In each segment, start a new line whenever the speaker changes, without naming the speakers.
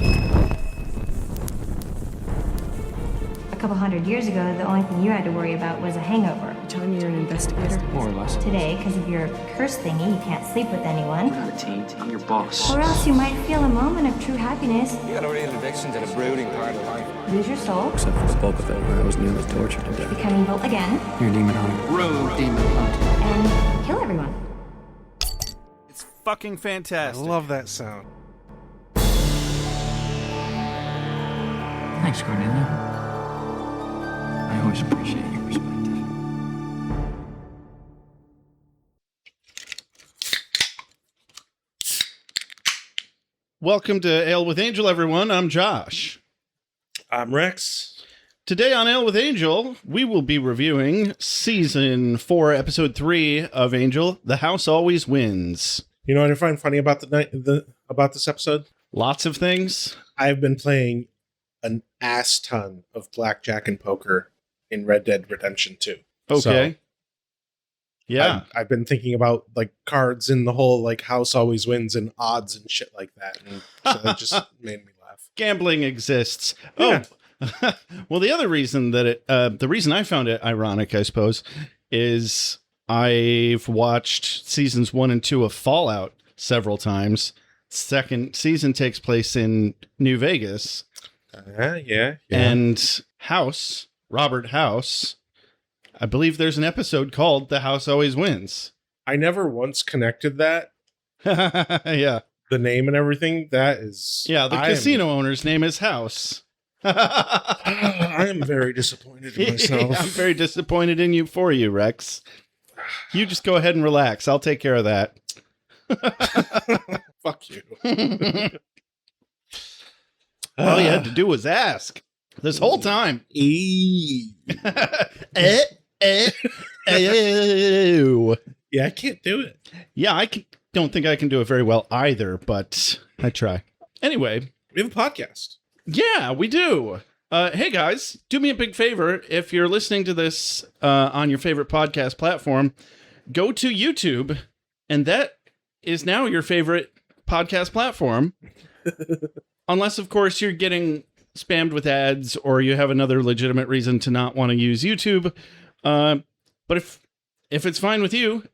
A couple hundred years ago, the only thing you had to worry about was a hangover.
You telling me you're an investigator?
More or less.
Today, because of your curse thingy, you can't sleep with anyone.
We're not a team. I'm your boss.
Or else you might feel a moment of true happiness,
You got a real addiction to the brooding part of life.
lose your soul,
Except for the bulk of it, where I was nearly tortured to death.
become evil again,
You're a demon hunter.
Road demon hunt.
and kill everyone.
It's fucking
I
fantastic.
love that sound.
Thanks, Cornelia. I always appreciate your perspective.
Welcome to Ale with Angel, everyone. I'm Josh.
I'm Rex.
Today on Ale with Angel, we will be reviewing Season 4, Episode 3 of Angel, The House Always Wins.
You know what I find funny about about this episode?
Lots of things.
I've been playing an ass ton of blackjack and poker in Red Dead Redemption 2.
Okay.
So,
Yeah.
I've been thinking about like cards in the whole like house always wins and odds and shit like that. And so that just made me laugh.
Gambling exists.
Yeah.
Oh, well, the other reason that the reason I found it ironic, I suppose, is I've watched seasons 1 and 2 of Fallout several times. Second season takes place in New Vegas.
Yeah.
And Robert House, I believe there's an episode called The House Always Wins.
I never once connected that,
Yeah.
the name and everything. That is...
Yeah, the casino owner's name is House.
I am very disappointed in myself.
I'm very disappointed in you for you, Rex. You just go ahead and relax. I'll take care of that.
Fuck you.
All you had to do was ask this whole time. Ew.
Yeah, I can't do it.
Yeah, don't think I can do it very well either, but I try. Anyway,
We have a podcast.
yeah, we do. Hey guys, do me a big favor. If you're listening to this on your favorite podcast platform, go to YouTube, and that is now your favorite podcast platform. Unless, of course, you're getting spammed with ads or you have another legitimate reason to not want to use YouTube. But if it's fine with you,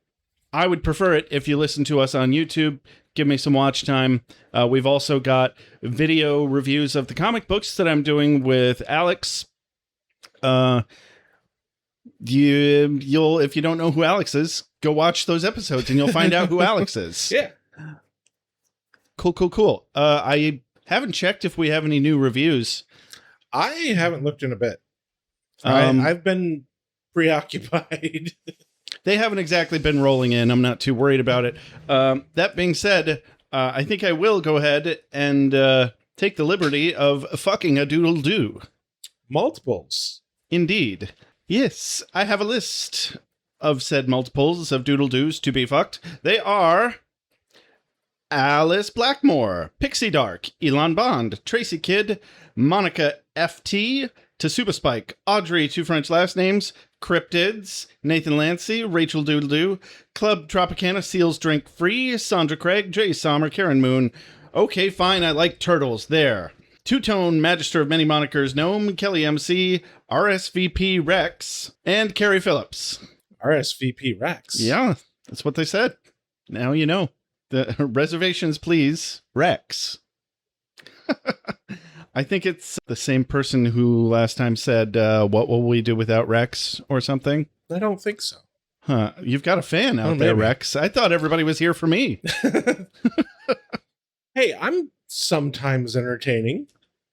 I would prefer it if you listen to us on YouTube. Give me some watch time. We've also got video reviews of the comic books that I'm doing with Alex. You'll if you don't know who Alex is, go watch those episodes and you'll find out who Alex is.
Yeah.
Cool. I haven't checked if we have any new reviews.
I haven't looked in a bit. I've been preoccupied.
They haven't exactly been rolling in. I'm not too worried about it. That being said, I think I will go ahead and take the liberty of fucking a doodle-doo.
Multiples.
Indeed. Yes, I have a list of said multiples of doodle-doos to be fucked. They are Alice Blackmore, Pixie Dark, Elon Bond, Tracy Kidd, Monica FT, Tasuba Spike, Audrey, 2 French last names, Cryptids, Nathan Lancy, Rachel Doodledoo, Club Tropicana, Seals Drink Free, Sandra Craig, Jay Sommer, Karen Moon. Okay, fine, I like turtles. There. Two-Tone, Magister of Many Monikers, Gnome, Kelly MC, RSVP Rex, and Carrie Phillips.
RSVP Rex.
Yeah, that's what they said. Now you know. The reservations, please, Rex. I think it's the same person who last time said, what will we do without Rex or something?
I don't think so.
Huh. You've got a fan out there,
maybe.
Rex. I thought everybody was here for me.
Hey, I'm sometimes entertaining.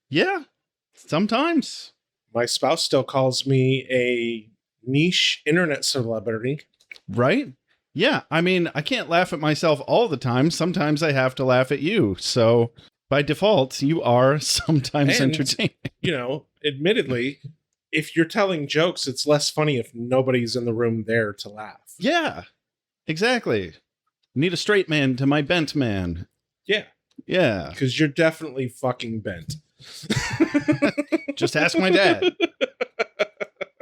Yeah, sometimes.
My spouse still calls me a niche internet celebrity.
Right? Yeah, I mean, I can't laugh at myself all the time. Sometimes I have to laugh at you. So by default, you are sometimes
And,
entertaining.
You know, admittedly, if you're telling jokes, it's less funny if nobody's in the room there to laugh.
Yeah, exactly. Need a straight man to my bent man.
Yeah.
Yeah.
Because you're definitely fucking bent.
Just ask my dad.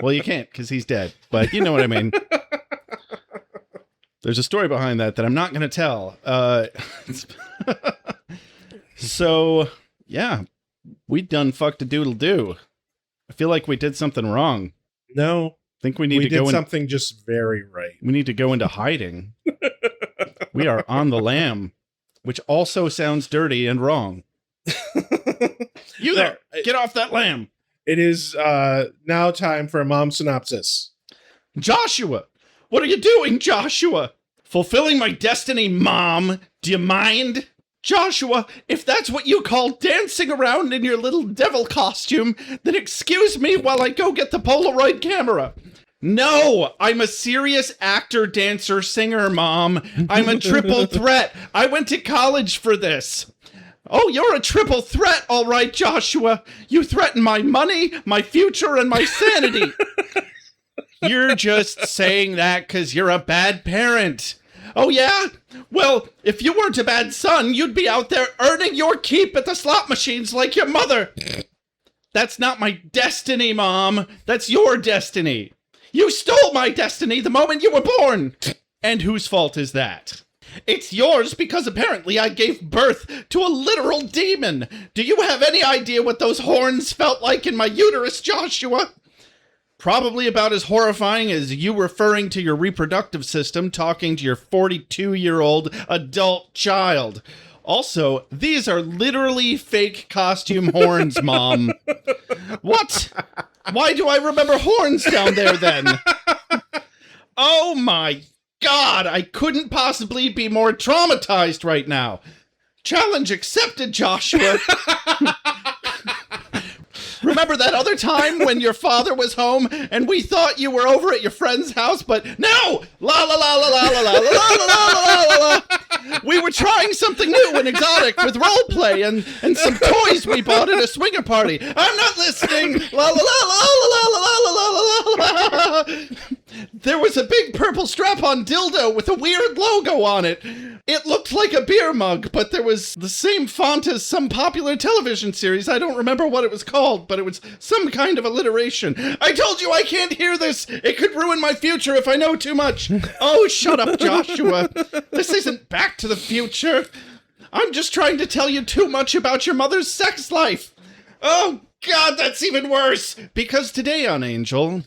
Well, you can't because he's dead, but you know what I mean. There's a story behind that I'm not going to tell. So, Yeah, we done fucked a doodle do. I feel like we did something wrong.
No,
I think we need
we
to
did
go in,
something just very right.
we need to go into hiding. We are on the lam, which also sounds dirty and wrong. You there, get off that lamb.
It is now time for a mom synopsis.
Joshua, what are you doing, Joshua? Fulfilling my destiny, Mom. Do you mind? Joshua, if that's what you call dancing around in your little devil costume, then excuse me while I go get the Polaroid camera. No, I'm a serious actor, dancer, singer, Mom. I'm a triple threat. I went to college for this. Oh, you're a triple threat, all right, Joshua. You threaten my money, my future, and my sanity. You're just saying that because you're a bad parent. Oh, yeah? Well, if you weren't a bad son, you'd be out there earning your keep at the slot machines like your mother. That's not my destiny, Mom. That's your destiny. You stole my destiny the moment you were born. And whose fault is that? It's yours because apparently I gave birth to a literal demon. Do you have any idea what those horns felt like in my uterus, Joshua? Probably about as horrifying as you referring to your reproductive system talking to your 42-year-old adult child. Also, these are literally fake costume horns, Mom. What? Why do I remember horns down there then? Oh my God, I couldn't possibly be more traumatized right now. Challenge accepted, Joshua. Remember that other time when your father was home and we thought you were over at your friend's house, but no! La la la la la la la la la la la la. We were trying something new and exotic with role play and some toys we bought at a swinger party. I'm not listening. La la la la la la la la la la. There was a big purple strap-on dildo with a weird logo on it. It looked like a beer mug, but there was the same font as some popular television series. I don't remember what it was called, but it was some kind of alliteration. I told you I can't hear this. It could ruin my future if I know too much. Oh, shut up, Joshua. This isn't Back to the Future. I'm just trying to tell you too much about your mother's sex life. Oh, God, that's even worse. Because today on Angel...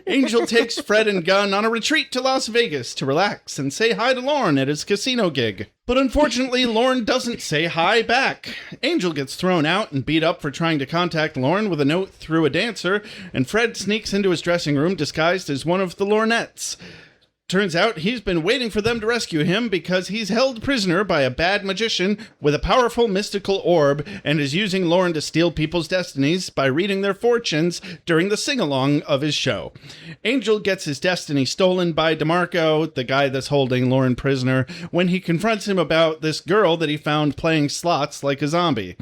Angel takes Fred and Gunn on a retreat to Las Vegas to relax and say hi to Lorne at his casino gig. But unfortunately, Lorne doesn't say hi back. Angel gets thrown out and beat up for trying to contact Lorne with a note through a dancer, and Fred sneaks into his dressing room disguised as one of the Lornettes. Turns out he's been waiting for them to rescue him because he's held prisoner by a bad magician with a powerful mystical orb and is using Lorne to steal people's destinies by reading their fortunes during the sing-along of his show. Angel gets his destiny stolen by DeMarco, the guy that's holding Lorne prisoner, when he confronts him about this girl that he found playing slots like a zombie.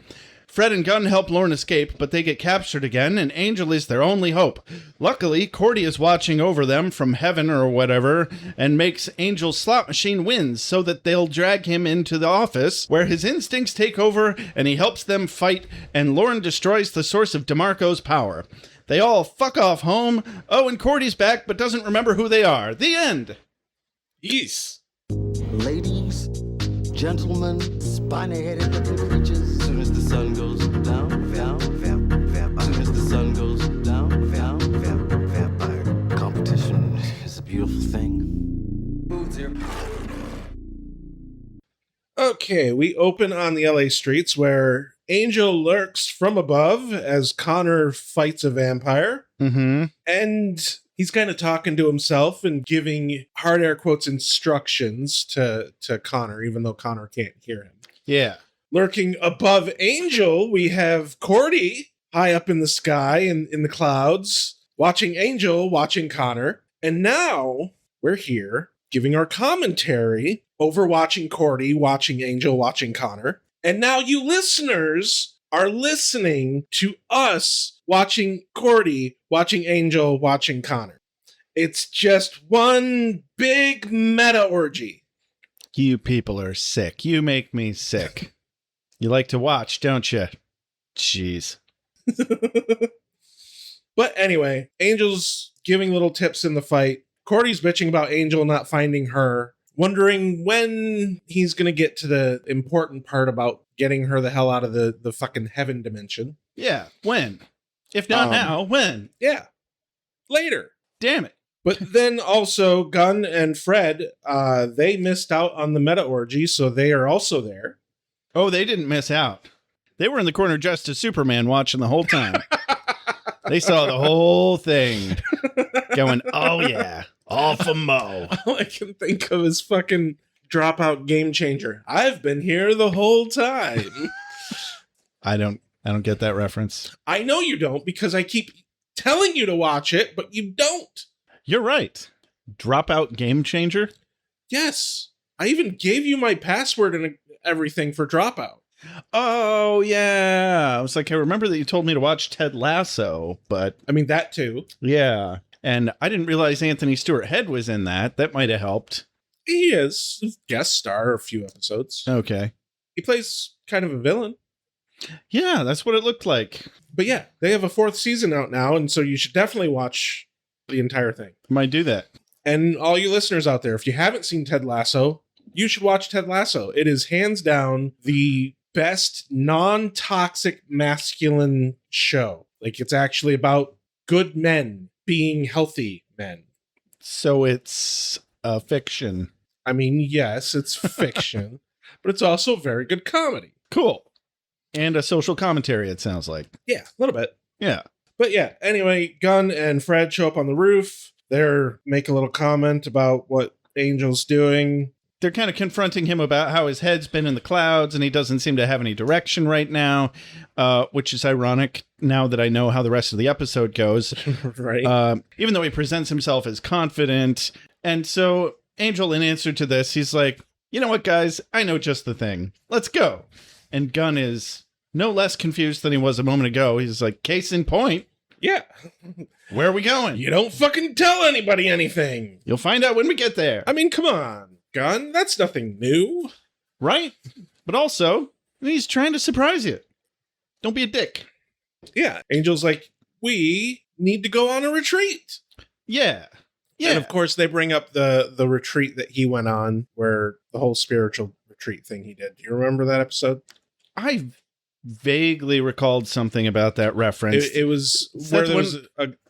Fred and Gunn help Lorne escape, but they get captured again, and Angel is their only hope. Luckily, Cordy is watching over them from heaven or whatever, and makes Angel's slot machine wins so that they'll drag him into the office, where his instincts take over, and he helps them fight, and Lorne destroys the source of DeMarco's power. They all fuck off home. Oh, and Cordy's back, but doesn't remember who they are. The end.
Yes.
Ladies, gentlemen, spiny-headed looking creatures. Soon as the sun goes down, vampire. Soon as the sun goes down, vampire. Competition is a beautiful thing.
Okay, we open on the LA streets where Angel lurks from above as Connor fights a vampire.
Mm-hmm.
And he's kind of talking to himself and giving hard air quotes instructions to Connor, even though Connor can't hear him.
Yeah.
Lurking above Angel, we have Cordy high up in the sky and in the clouds, watching Angel, watching Connor. And now we're here giving our commentary over watching Cordy, watching Angel, watching Connor. And now you listeners are listening to us watching Cordy, watching Angel, watching Connor. It's just one big meta orgy.
You people are sick. You make me sick. You like to watch, don't you? Jeez.
But anyway, Angel's giving little tips in the fight. Cordy's bitching about Angel not finding her wondering when he's going to get to the important part about getting her the hell out of the fucking heaven dimension.
Yeah, when? If not now, when?
Yeah, later.
Damn it.
But then also Gunn and Fred, they missed out on the meta orgy, so they are also there.
Oh, they didn't miss out. They were in the corner dressed as Superman watching the whole time. They saw the whole thing going, oh yeah, all for Mo.
All I can think of is fucking Dropout Game Changer. I've been here the whole time.
I don't get that reference.
I know you don't because I keep telling you to watch it, but you don't.
You're right. Dropout Game Changer?
Yes. I even gave you my password and everything for Dropout.
Oh, yeah. I was like, I remember that you told me to watch Ted Lasso, but...
I mean, that too.
Yeah. And I didn't realize Anthony Stewart Head was in that. That might have helped.
He is. Guest star a few episodes.
Okay.
He plays kind of a villain.
Yeah, that's what it looked like.
But yeah, they have a 4th season out now, and so you should definitely watch the entire thing.
Might do that.
And all you listeners out there, if you haven't seen Ted Lasso, you should watch Ted Lasso. It is hands down the best non-toxic masculine show. Like, it's actually about good men being healthy men.
So it's a fiction.
I mean, yes, it's fiction, but it's also very good comedy.
Cool. And a social commentary, it sounds like.
Yeah, a little bit.
Yeah.
But yeah, anyway, Gunn and Fred show up on the roof. They're make a little comment about what Angel's doing.
They're kind of confronting him about how his head's been in the clouds and he doesn't seem to have any direction right now, which is ironic now that I know how the rest of the episode goes.
Right.
Even though he presents himself as confident. And so Angel, in answer to this, he's like, you know what, guys? I know just the thing. Let's go. And Gunn is no less confused than he was a moment ago. He's like, case in point.
Yeah.
Where are we going?
You don't fucking tell anybody anything.
You'll find out when we get there.
I mean, come on, Gunn. That's nothing new.
Right? But also, he's trying to surprise you. Don't be a dick.
Yeah. Angel's like, we need to go on a retreat.
Yeah. Yeah.
And of course, they bring up the retreat that he went on, where the whole spiritual retreat thing he did. Do you remember that episode?
I vaguely recalled something about that reference.
It was where there was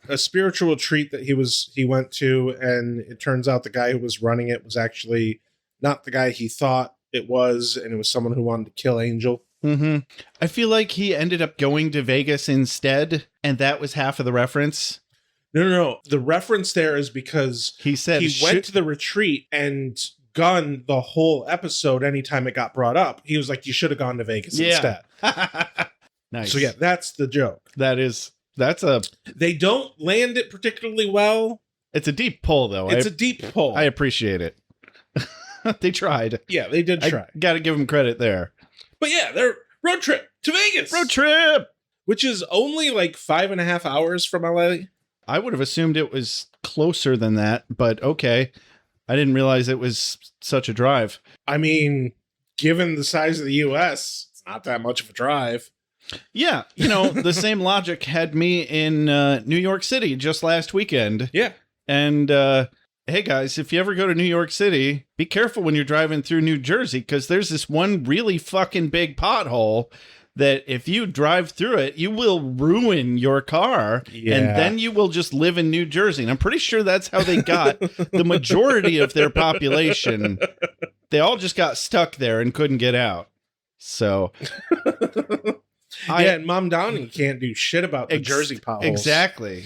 a spiritual retreat that he went to, and it turns out the guy who was running it was actually not the guy he thought it was, and it was someone who wanted to kill Angel.
Mm-hmm. I feel like he ended up going to Vegas instead, and that was half of the reference.
No. The reference there is because
he said
he went to the retreat, and Gunn, the whole episode, anytime it got brought up, he was like, you should have gone to Vegas instead.
Nice.
So yeah, that's the joke.
They
don't land it particularly well.
It's a deep pull, though.
It's a deep pull.
I appreciate it. They tried.
Yeah, they did try.
Got to give them credit there.
But yeah, they're road trip to Vegas.
Road trip!
Which is only like 5.5 hours from LA.
I would have assumed it was closer than that, but okay. I didn't realize it was such a drive.
I mean, given the size of the U.S., it's not that much of a drive.
Yeah, the same logic had me in New York City just last weekend.
Yeah.
And hey, guys, if you ever go to New York City, be careful when you're driving through New Jersey, because there's this one really fucking big pothole that if you drive through it, you will ruin your car, and then you will just live in New Jersey. And I'm pretty sure that's how they got the majority of their population. They all just got stuck there and couldn't get out. So...
and Mom Downey can't do shit about the Jersey potholes.
Exactly.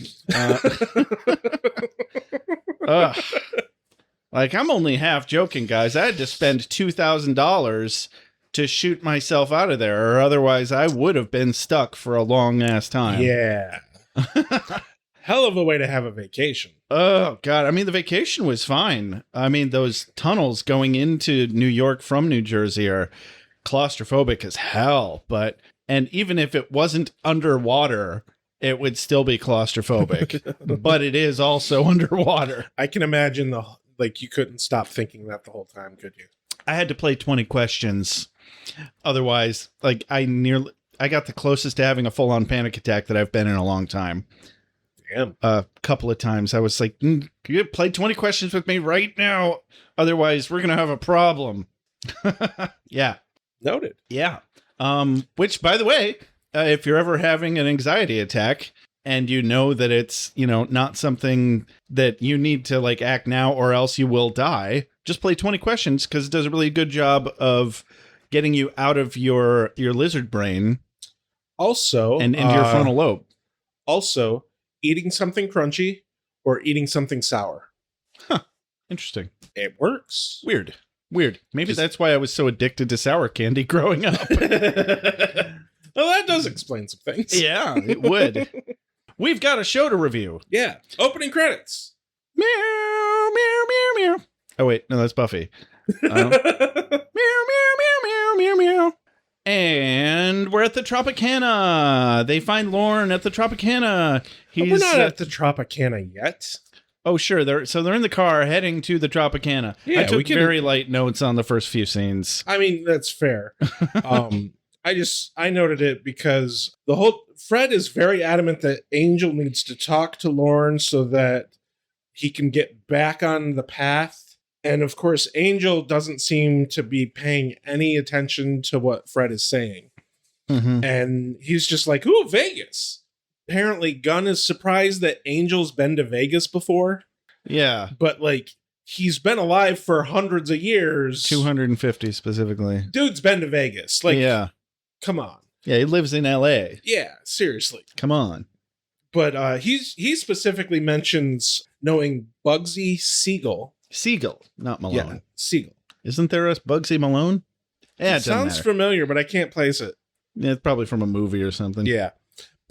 Like, I'm only half joking, guys. I had to spend $2,000 to shoot myself out of there, or otherwise I would have been stuck for a long ass time.
Yeah. Hell of a way to have a vacation.
Oh, God. I mean, the vacation was fine. I mean, those tunnels going into New York from New Jersey are claustrophobic as hell, and even if it wasn't underwater, it would still be claustrophobic. But it is also underwater. I
can imagine you couldn't stop thinking that the whole time, could you?
I had to play 20 questions. Otherwise, I got the closest to having a full-on panic attack that I've been in a long time.
Damn.
a couple of times. I was like, you play 20 questions with me right now. Otherwise, we're going to have a problem. Yeah.
Noted.
Yeah. Which, by the way, if you're ever having an anxiety attack and you know that it's, not something that you need to like act now or else you will die, just play 20 questions because it does a really good job of getting you out of your lizard brain
Also,
and into your frontal lobe.
Also, eating something crunchy or eating something sour.
Interesting.
It works.
Weird. Maybe that's why I was so addicted to sour candy growing up.
Well, that does explain some things.
Yeah, it would. We've got a show to review.
Yeah. Opening credits.
Meow, meow, meow, meow. Oh, wait. No, that's Buffy. Meow, meow, meow, meow, meow, meow. And we're at the Tropicana. They find Lorne at the Tropicana.
We're not at the Tropicana yet.
Oh, sure. They're in the car heading to the Tropicana.
Yeah,
I took
we can-
very light notes on the first few scenes.
I mean, that's fair. I noted it because Fred is very adamant that Angel needs to talk to Lorne so that he can get back on the path. And of course, Angel doesn't seem to be paying any attention to what Fred is saying.
Mm-hmm.
And he's just like, ooh, Vegas. Apparently, Gunn is surprised that Angel's been to Vegas before.
Yeah.
But like, he's been alive for hundreds of years.
250 specifically.
Dude's been to Vegas. Like,
yeah.
Come on.
Yeah, he lives in LA.
Yeah, seriously.
Come on.
But he specifically mentions knowing Bugsy Siegel.
Siegel, not Malone.
Yeah, Siegel.
Isn't there a Bugsy Malone? Yeah,
It sounds familiar, but I can't place it.
Yeah, it's probably from a movie or something.
Yeah.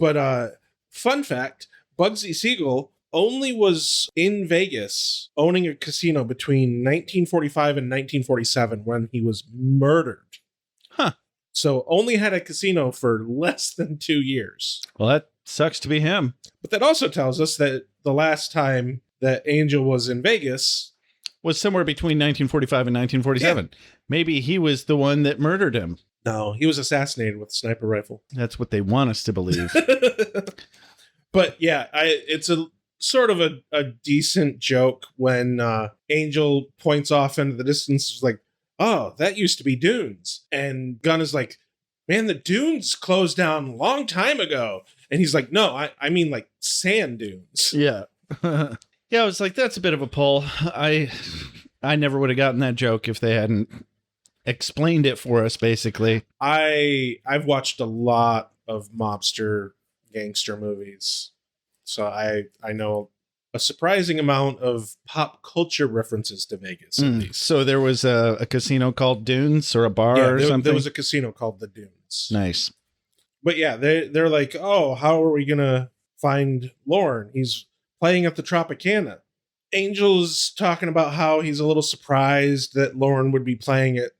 But fun fact, Bugsy Siegel only was in Vegas owning a casino between 1945 and 1947 when he was murdered.
Huh.
So only had a casino for less than 2 years.
Well, that sucks to be him.
But that also tells us that the last time that Angel was in Vegas
was somewhere between 1945 and 1947. Yeah. Maybe he was the one that murdered him.
No, he was assassinated with a sniper rifle.
That's what they want us to believe.
But yeah, it's a sort of a decent joke when Angel points off into the distance, like, oh, that used to be dunes. And Gunn is like, man, the dunes closed down a long time ago. And he's like, no, I mean like sand dunes.
Yeah. Yeah, I was like, that's a bit of a pull. I never would have gotten that joke if they hadn't explained it for us, basically.
I've watched a lot of mobster gangster movies. So I know a surprising amount of pop culture references to Vegas, at least.
So there was a casino called Dunes or a bar or something?
There was a casino called the Dunes.
Nice.
But yeah, they're like, oh, how are we going to find Lorne? He's playing at the Tropicana. Angel's talking about how he's a little surprised that Lorne would be playing at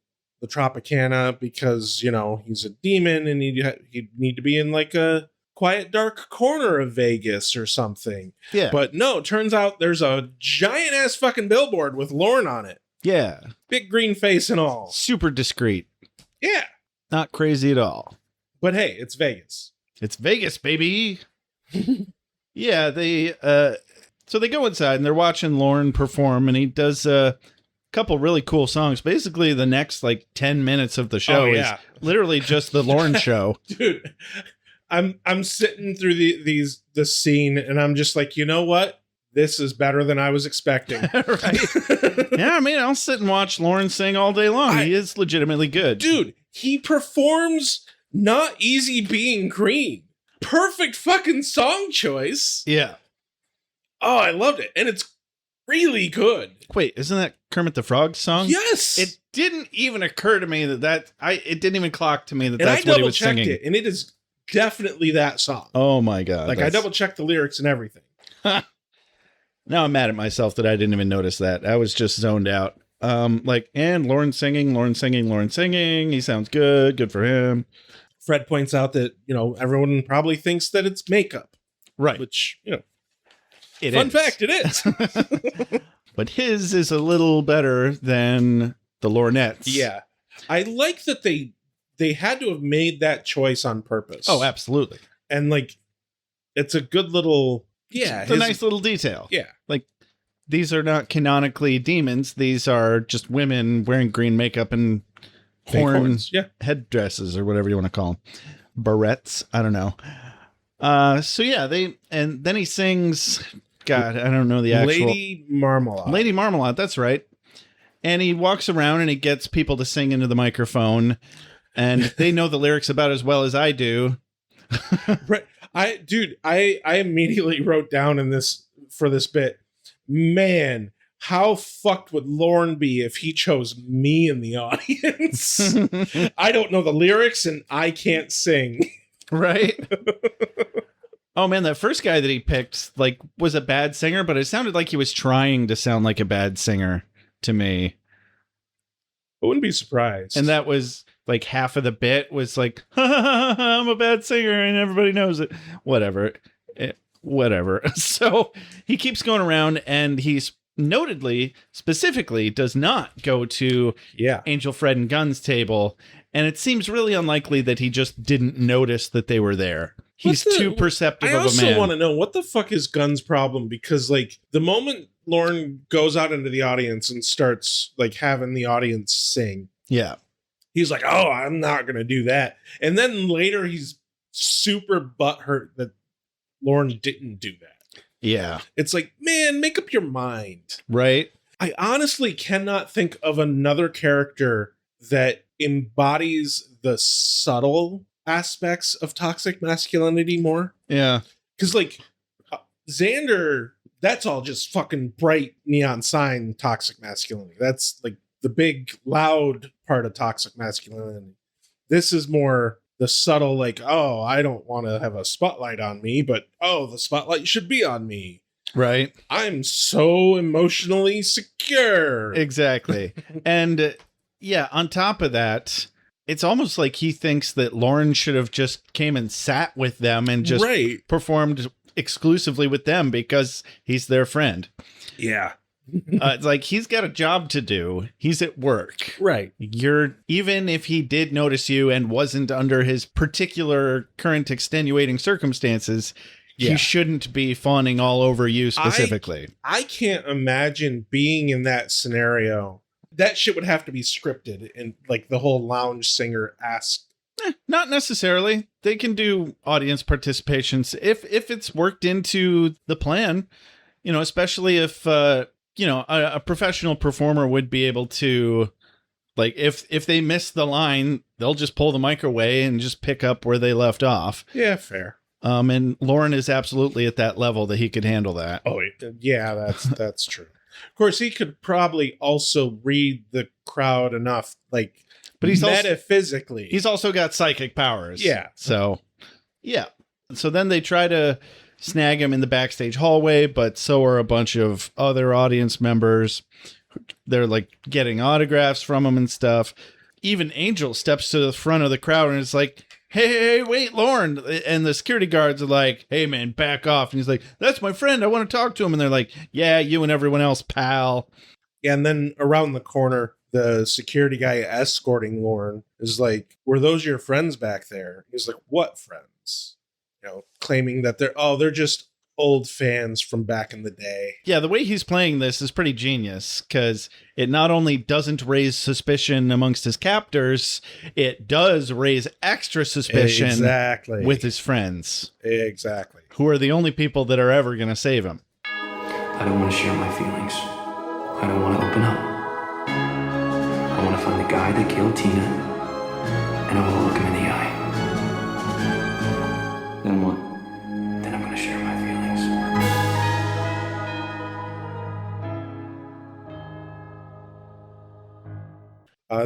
the Tropicana because, he's a demon and he'd need to be in like a quiet, dark corner of Vegas or something.
Yeah.
But no, it turns out there's a giant ass fucking billboard with Lorne on it.
Yeah.
Big green face and all.
Super discreet.
Yeah.
Not crazy at all.
But hey, it's Vegas.
It's Vegas, baby. Yeah, so they go inside and they're watching Lorne perform, and he does a couple really cool songs. Basically, the next 10 minutes of the show is literally just the Lorne show. Dude,
I'm sitting through the scene, and I'm just like, you know what? This is better than I was expecting.
Right? Yeah, I mean, I'll sit and watch Lorne sing all day long. He is legitimately good.
Dude, he performs Not Easy Being Green. Perfect fucking song choice.
Yeah.
Oh, I loved it. And it's really good.
Wait, isn't that Kermit the Frog song?
Yes.
It didn't even occur to me it didn't even clock to me that's what he was singing.
It, and it is definitely that song.
Oh my God.
I double checked the lyrics and everything.
Now I'm mad at myself that I didn't even notice that. I was just zoned out. And Lorne singing. He sounds good. Good for him.
Fred points out that, everyone probably thinks that it's makeup.
Right.
Which,
Fun
fact, it is.
But his is a little better than the Lornettes.
Yeah. I like that they had to have made that choice on purpose.
Oh, absolutely.
And it's a good little Yeah.
It's a nice little detail.
Yeah.
Like, these are not canonically demons. These are just women wearing green makeup and
Fake horns, yeah.
headdresses or whatever you want to call them. Barrettes. I don't know. So yeah, and then he sings, God, I don't know the actual
Lady Marmalade.
Lady Marmalade, that's right. And he walks around and he gets people to sing into the microphone, and they know the lyrics about as well as I do.
Right. I immediately wrote down in this for this bit, man, how fucked would Lorne be if he chose me in the audience? I don't know the lyrics and I can't sing.
Right? Oh man, that first guy that he picked like was a bad singer, but it sounded like he was trying to sound like a bad singer to me.
I wouldn't be surprised.
And that was like half of the bit was like, I'm a bad singer and everybody knows it. Whatever. Whatever. So he keeps going around and he's notedly, specifically, does not go to Angel, Fred, and Gunn's table. And it seems really unlikely that he just didn't notice that they were there. He's too perceptive of a man.
I also want to know, what the fuck is Gunn's problem? Because, like, the moment Lorne goes out into the audience and starts, like, having the audience sing.
Yeah.
He's like, oh, I'm not going to do that. And then later he's super butthurt that Lorne didn't do that.
Yeah.
It's like, man, make up your mind.
Right.
I honestly cannot think of another character that embodies the subtle aspects of toxic masculinity more.
Yeah.
Because, like, Xander, that's all just fucking bright neon sign toxic masculinity. That's, like, the big, loud part of toxic masculinity. This is more the subtle, like, oh, I don't want to have a spotlight on me, but, oh, the spotlight should be on me.
Right.
I'm so emotionally secure.
Exactly. And, yeah, on top of that, it's almost like he thinks that Lorne should have just came and sat with them and just performed exclusively with them because he's their friend.
Yeah.
It's like he's got a job to do. He's at work.
Right.
Even if he did notice you and wasn't under his particular current extenuating circumstances, he shouldn't be fawning all over you specifically.
I can't imagine being in that scenario. That shit would have to be scripted, and like the whole lounge singer ask.
Not necessarily. They can do audience participations if it's worked into the plan, especially if, a professional performer would be able to, like, if they miss the line, they'll just pull the mic away and just pick up where they left off.
Yeah, fair.
And Lorne is absolutely at that level that he could handle that.
Oh, yeah, that's true. Of course, he could probably also read the crowd enough, like, but he's metaphysically.
He's also got psychic powers.
Yeah.
So, yeah. So then they try to snag him in the backstage hallway, but so are a bunch of other audience members. They're, like, getting autographs from him and stuff. Even Angel steps to the front of the crowd and is like, hey, wait, Lorne. And the security guards are like, hey, man, back off. And he's like, that's my friend. I want to talk to him. And they're like, yeah, you and everyone else, pal.
Yeah, and then around the corner, the security guy escorting Lorne is like, were those your friends back there? He's like, what friends? Claiming that they're just old fans from back in the day. Yeah,
the way he's playing this is pretty genius because it not only doesn't raise suspicion amongst his captors, it does raise extra suspicion with his friends.
Exactly.
Who are the only people that are ever going to save him.
I don't want to share my feelings. I don't want to open up. I want to find the guy that killed Tina, and I want to look him in the eye. Then what? Then I'm going to share my feelings.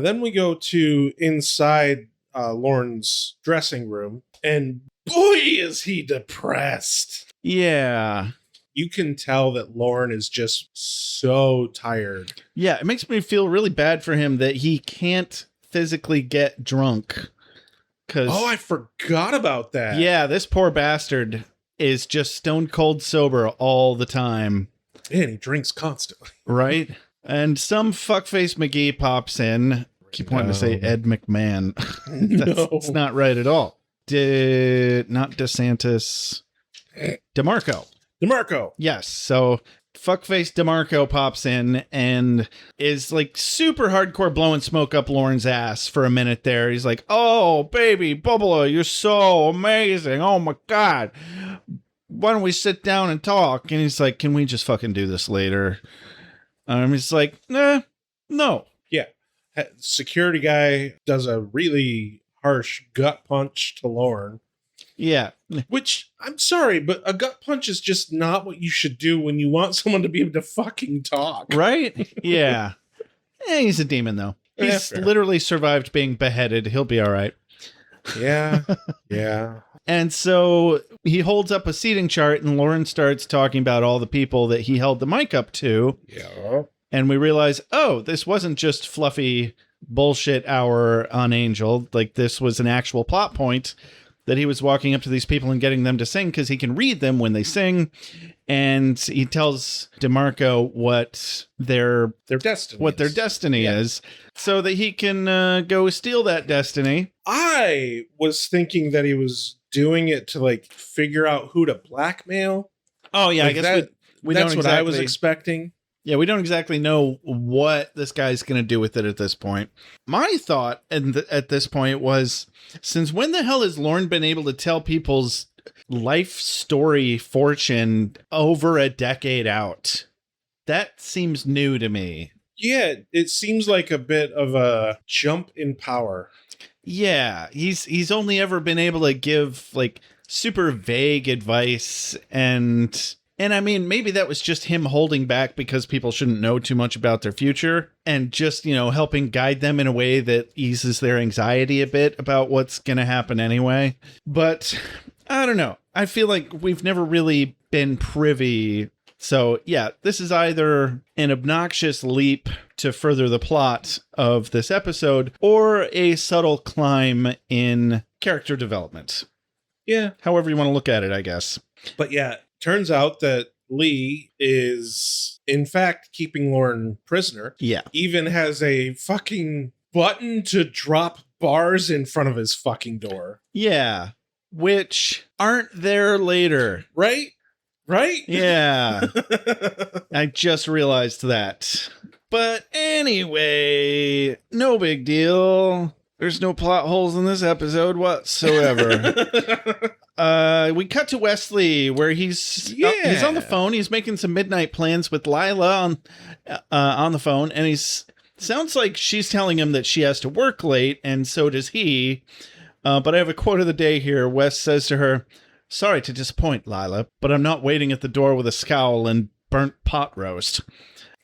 Then we go to inside Lorne's dressing room, and boy, is he depressed.
Yeah.
You can tell that Lorne is just so tired.
Yeah, it makes me feel really bad for him that he can't physically get drunk.
Oh, I forgot about that.
Yeah, this poor bastard is just stone cold sober all the time.
And he drinks constantly.
Right? And some fuckface McGee pops in. Keep wanting to say Ed McMahon. That's not right at all. Not DeSantis. DeMarco.
DeMarco.
Yes. So fuckface DeMarco pops in and is like super hardcore blowing smoke up Lauren's ass for a minute there. He's like, "Oh, baby, Bubba, you're so amazing. Oh my God. Why don't we sit down and talk?" And he's like, "Can we just fucking do this later?" He's like, "Nah, no."
Yeah. Security guy does a really harsh gut punch to Lauren.
Yeah.
Which, I'm sorry, but a gut punch is just not what you should do when you want someone to be able to fucking talk.
Right? Yeah. He's a demon, though.
Yeah,
He's
fair.
literally survived being beheaded. He'll be all right.
Yeah. Yeah.
And so he holds up a seating chart, and Lauren starts talking about all the people that he held the mic up to.
Yeah.
And we realize, oh, this wasn't just fluffy bullshit hour on Angel. Like, this was an actual plot point that he was walking up to these people and getting them to sing because he can read them when they sing. And he tells DeMarco what their destiny is so that he can go steal that destiny.
I was thinking that he was doing it to like figure out who to blackmail.
Oh, yeah,
Like
I guess
that,
we
that's
don't
what I was
exactly-
expecting.
Yeah, we don't exactly know what this guy's going to do with it at this point. My thought at this point was, since when the hell has Lauren been able to tell people's life story fortune over a decade out? That seems new to me.
Yeah, it seems like a bit of a jump in power.
Yeah, he's only ever been able to give like super vague advice, and I mean, maybe that was just him holding back because people shouldn't know too much about their future and just, helping guide them in a way that eases their anxiety a bit about what's going to happen anyway. But I don't know. I feel like we've never really been privy. So yeah, this is either an obnoxious leap to further the plot of this episode or a subtle climb in character development.
Yeah.
However you want to look at it, I guess.
But yeah, turns out that Lee is in fact keeping Lauren prisoner.
Yeah.
Even has a fucking button to drop bars in front of his fucking door.
Yeah. Which aren't there later.
Right?
Yeah. I just realized that. But anyway, no big deal. There's no plot holes in this episode whatsoever. We cut to Wesley where he's on the phone. He's making some midnight plans with Lila on the phone, and sounds like she's telling him that she has to work late, and so does he. But I have a quote of the day here. Wes says to her, "Sorry to disappoint, Lila, but I'm not waiting at the door with a scowl and burnt pot roast."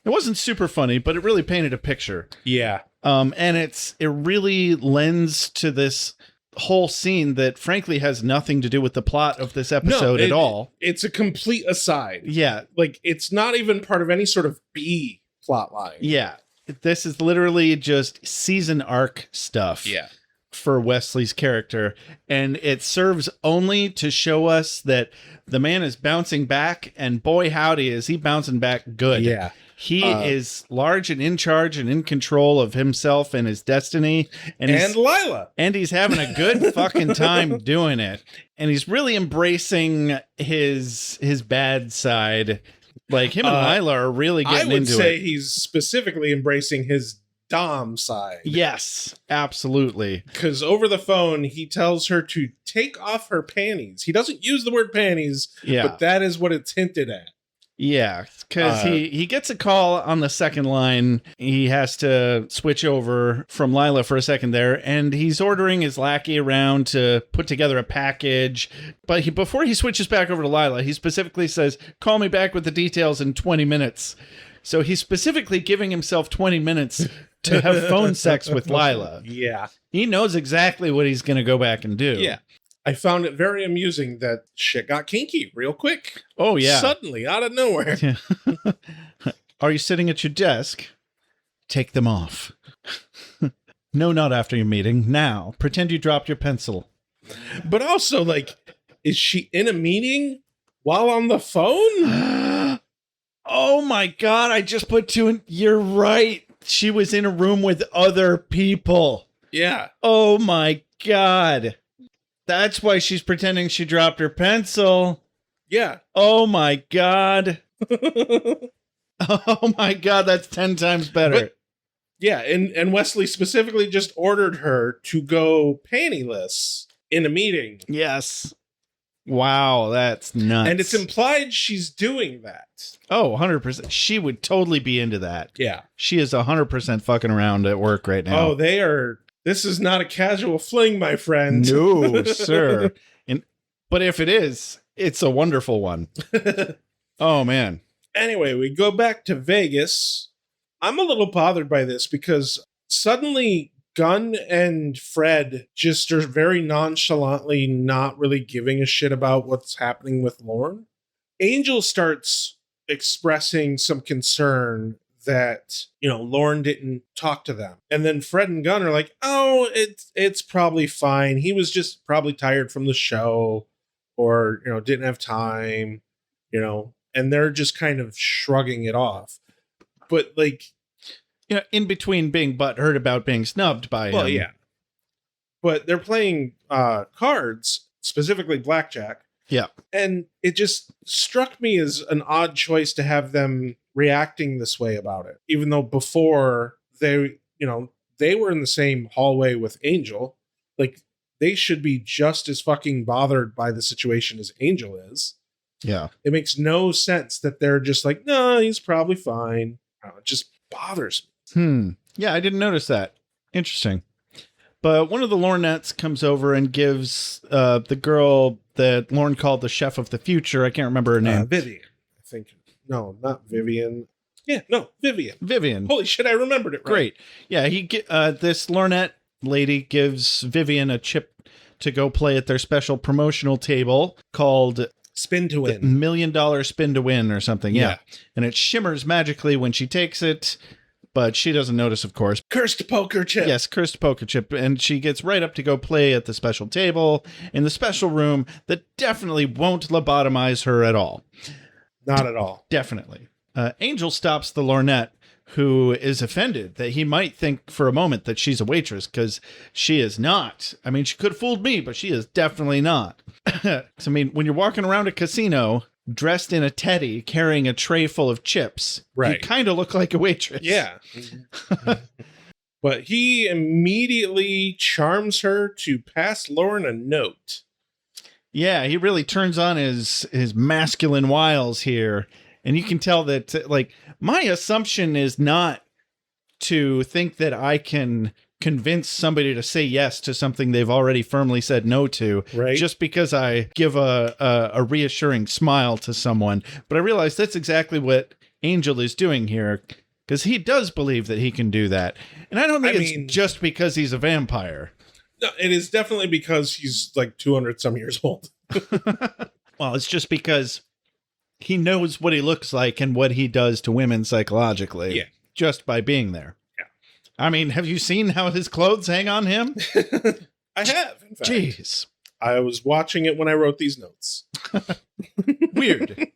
It wasn't super funny, but it really painted a picture.
Yeah.
And it really lends to this whole scene that frankly has nothing to do with the plot of this episode at all.
It's a complete aside.
Yeah.
Like, it's not even part of any sort of B plot line.
Yeah. This is literally just season arc stuff.
Yeah.
For Wesley's character, and it serves only to show us that the man is bouncing back, and boy howdy is he bouncing back good.
Yeah.
He is large and in charge and in control of himself and his destiny, and
Lila,
and he's having a good fucking time doing it, and he's really embracing his bad side. Like, him and Lila are really getting into it.
I would say he's specifically embracing his Dom side.
Yes, absolutely.
Because over the phone, he tells her to take off her panties. He doesn't use the word panties, but that is what it's hinted at.
Yeah, because he gets a call on the second line. He has to switch over from Lila for a second there, and he's ordering his lackey around to put together a package. But before he switches back over to Lila, he specifically says, "Call me back with the details in 20 minutes." So he's specifically giving himself 20 minutes to have phone sex with Lila.
Yeah.
He knows exactly what he's going to go back and do.
Yeah. I found it very amusing that shit got kinky real quick.
Oh, yeah.
Suddenly, out of nowhere.
Are you sitting at your desk? Take them off. No, not after your meeting. Now, pretend you dropped your pencil.
But also, like, is she in a meeting while on the phone?
Oh my God, I just put two in. You're right. She was in a room with other people.
Yeah.
Oh my God. That's why she's pretending she dropped her pencil.
Yeah.
Oh my God. Oh my God, that's 10 times better.
But- Yeah, and Wesley specifically just ordered her to go pantyless in a meeting.
Yes. Wow, that's nuts.
And it's implied she's doing that.
Oh, 100%. She would totally be into that.
Yeah.
She is 100% fucking around at work right now.
Oh, they are. This is not a casual fling, my friend.
No, sir. But if it is, it's a wonderful one. Oh, man.
Anyway, we go back to Vegas. I'm a little bothered by this because suddenly Gunn and Fred just are very nonchalantly not really giving a shit about what's happening with Lorne. Angel starts expressing some concern that, Lorne didn't talk to them. And then Fred and Gunn are like, oh, it's probably fine. He was just probably tired from the show or, didn't have time, and they're just kind of shrugging it off. But
in between being butthurt about being snubbed by him.
Well, yeah. But they're playing cards, specifically blackjack.
Yeah.
And it just struck me as an odd choice to have them reacting this way about it. Even though before they were in the same hallway with Angel. They should be just as fucking bothered by the situation as Angel is.
Yeah.
It makes no sense that they're just like, no, he's probably fine. It just bothers me.
Yeah, I didn't notice that. Interesting. But one of the Lornettes comes over and gives the girl that Lorne called the chef of the future. I can't remember her name.
Vivian, I think. No, not Vivian. Yeah, no, Vivian.
Vivian.
Holy shit, I remembered it right.
Great. Yeah, this Lornette lady gives Vivian a chip to go play at their special promotional table called
Spin to Win.
$1 million spin to win or something. Yeah. And it shimmers magically when she takes it, but she doesn't notice, of course.
Cursed poker chip.
Yes, cursed poker chip. And she gets right up to go play at the special table in the special room that definitely won't lobotomize her at all.
Not at all.
Definitely. Angel stops the Lornette, who is offended that he might think for a moment that she's a waitress, because she is not. I mean, she could have fooled me, but she is definitely not. I mean, when you're walking around a casino dressed in a teddy carrying a tray full of chips,
right,
you kind of look like a waitress.
Yeah. But he immediately charms her to pass Lauren a note.
Yeah, he really turns on his masculine wiles here. And you can tell that, my assumption is not to think that I can convince somebody to say yes to something they've already firmly said no to,
right,
just because I give a reassuring smile to someone. But I realize that's exactly what Angel is doing here, because he does believe that he can do that. And I don't think it's just because he's a vampire.
No, it is definitely because he's 200 some years old.
Well, it's just because he knows what he looks like and what he does to women psychologically.
Yeah.
Just by being there.
Yeah.
I mean, have you seen how his clothes hang on him?
I have, in fact.
Jeez.
I was watching it when I wrote these notes.
Weird.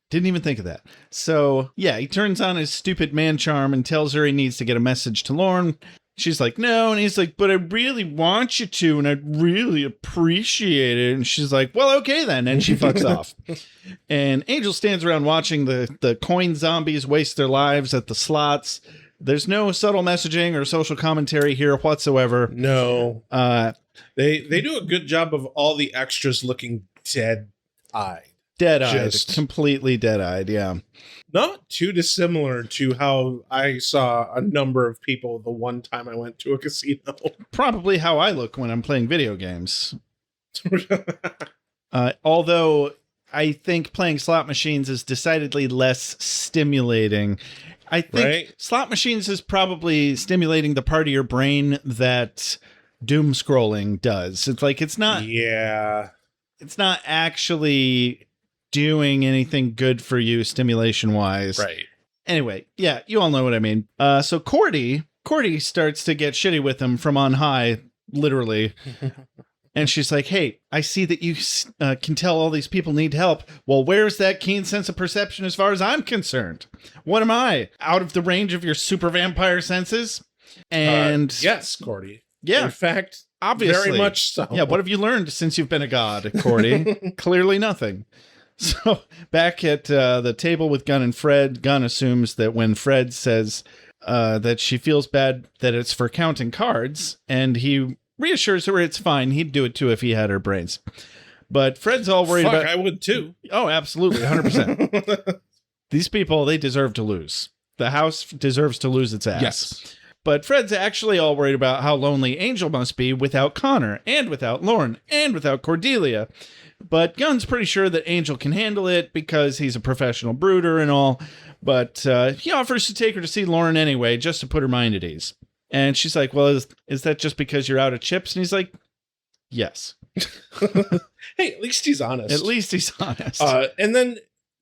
Didn't even think of that. So, yeah, he turns on his stupid man charm and tells her he needs to get a message to Lorne. She's like, no. And he's like, but I really want you to, and I'd really appreciate it. And she's like, well, okay then. And she fucks off. And Angel stands around watching the coin zombies waste their lives at the slots. There's no subtle messaging or social commentary here whatsoever.
No. They do a good job of all the extras looking dead-eyed.
Dead-eyed. Completely dead-eyed, yeah.
Not too dissimilar to how I saw a number of people the one time I went to a casino.
Probably how I look when I'm playing video games. Although I think playing slot machines is decidedly less stimulating. I think slot machines is probably stimulating the part of your brain that doom scrolling does. It's not.
Yeah.
It's not actually doing anything good for you stimulation wise.
Right.
Anyway, yeah, you all know what I mean. So Cordy starts to get shitty with him from on high, literally. And she's like, hey, I see that you can tell all these people need help. Well, where's that keen sense of perception as far as I'm concerned? What am I? Out of the range of your super vampire senses? And
yes, Cordy.
Yeah.
In fact,
obviously.
Very much so.
Yeah, what have you learned since you've been a god, Cordy? Clearly nothing. So back at the table with Gunn and Fred, Gunn assumes that when Fred says that she feels bad that it's for counting cards, and he reassures her it's fine. He'd do it too if he had her brains. But Fred's all worried about...
I would too.
Oh, absolutely, 100%. These people, they deserve to lose. The house deserves to lose its ass.
Yes.
But Fred's actually all worried about how lonely Angel must be without Connor, and without Lauren, and without Cordelia. But Gunn's pretty sure that Angel can handle it because he's a professional brooder and all. But he offers to take her to see Lauren anyway, just to put her mind at ease. And she's like, well, is that just because you're out of chips? And he's like, yes.
Hey, at least he's honest.
At least he's honest.
And then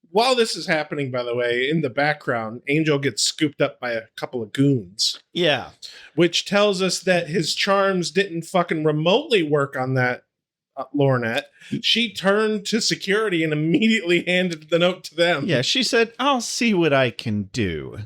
while this is happening, by the way, in the background, Angel gets scooped up by a couple of goons.
Yeah.
Which tells us that his charms didn't fucking remotely work on that Lornette. She turned to security and immediately handed the note to them.
Yeah, she said, I'll see what I can do.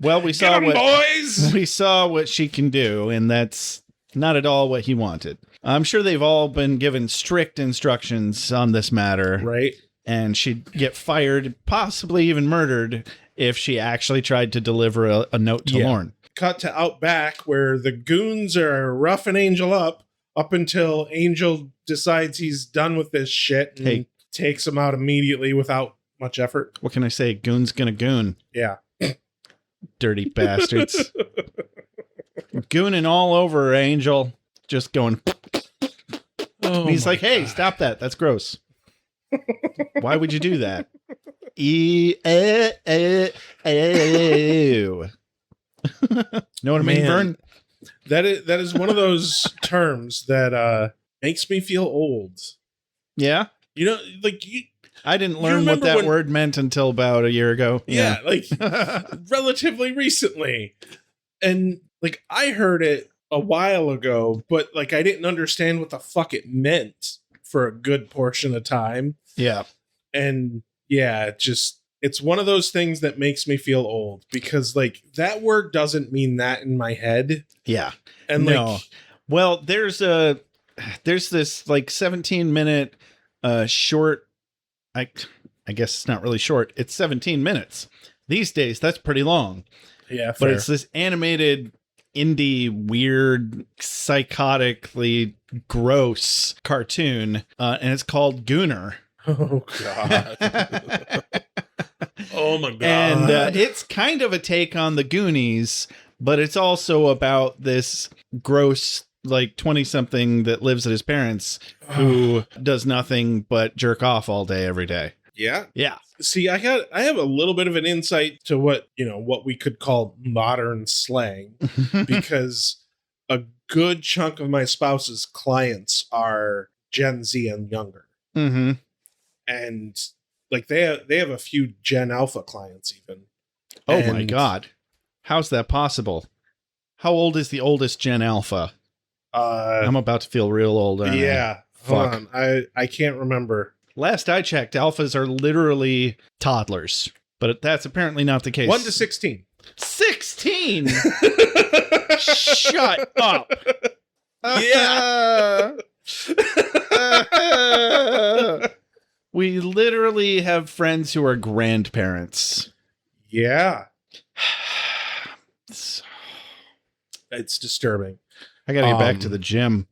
Well, we saw
boys!
We saw what she can do, and that's not at all what he wanted. I'm sure they've all been given strict instructions on this matter.
Right.
And she'd get fired, possibly even murdered, if she actually tried to deliver a note to Lauren.
Cut to out back where the goons are roughing Angel up until Angel decides he's done with this shit and takes him out immediately without much effort.
What can I say? Goon's gonna goon.
Yeah.
Dirty bastards. Gooning all over Angel. Just going...
Oh,
he's like, hey, stop that. That's gross. Why would you do that? Know what I mean, Vern?
That is one of those terms that makes me feel old.
Yeah?
You know, like...
I didn't learn what that word meant until about a year ago.
Yeah, like relatively recently. And like I heard it a while ago, but like I didn't understand what the fuck it meant for a good portion of time.
Yeah.
And yeah, it's one of those things that makes me feel old because like that word doesn't mean that in my head.
Yeah.
And
no. Well, there's this like 17-minute short, I guess it's not really short. It's 17 minutes. These days, that's pretty long.
Yeah,
fair. But it's this animated, indie, weird, psychotically gross cartoon, and it's called Gooner.
Oh, God. Oh, my God.
And it's kind of a take on the Goonies, but it's also about this gross, like 20-something that lives at his parents who does nothing but jerk off all day, every day.
Yeah.
Yeah.
See, I have a little bit of an insight to what we could call modern slang because a good chunk of my spouse's clients are Gen Z and younger.
Mm-hmm.
And like they have a few Gen Alpha clients even.
Oh my God. How's that possible? How old is the oldest Gen Alpha? I'm about to feel real old.
Yeah. Hold on. I can't remember.
Last I checked, alphas are literally toddlers, but that's apparently not the case.
1 to 16.
16? Shut up.
Yeah.
We literally have friends who are grandparents.
Yeah. It's disturbing.
I gotta get back to the gym.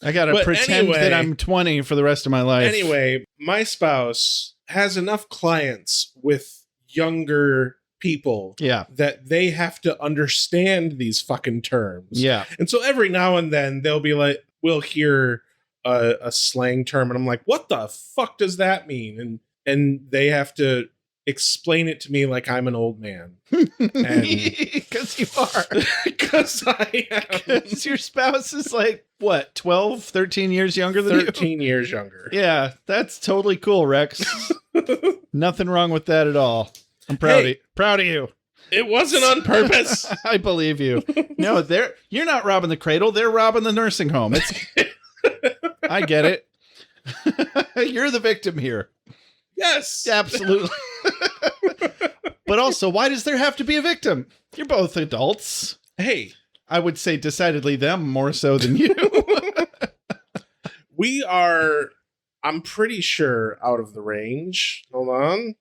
I gotta pretend that I'm 20 for the rest of my life.
Anyway, my spouse has enough clients with younger people that they have to understand these fucking terms.
Yeah.
And so every now and then they'll be like, we'll hear a slang term and I'm like, what the fuck does that mean? And they have to explain it to me like I'm an old man.
Because you are.
Because I am.
Because your spouse is like, what, 12, 13 years younger than
13 years younger.
Yeah, that's totally cool, Rex. Nothing wrong with that at all. I'm proud of you.
It wasn't on purpose.
I believe you. No, you're not robbing the cradle. They're robbing the nursing home. I get it. You're the victim here.
Yes.
Absolutely. But also, why does there have to be a victim? You're both adults.
Hey.
I would say decidedly them more so than you.
We are I'm pretty sure out of the range. Hold on.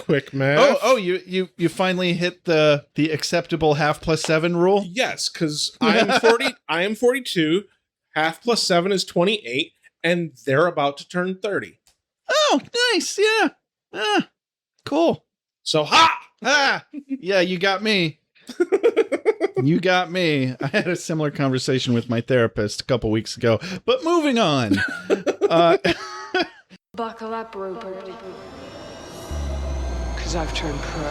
Quick math.
You finally hit the acceptable half plus 7 rule?
Yes, because I am 40. I am 42. Half plus 7 is 28, and they're about to turn 30.
Oh, nice. Yeah. Cool.
So
Yeah, you got me. You got me. I had a similar conversation with my therapist a couple weeks ago, but moving on.
Buckle up, Rupert. Because I've turned pro.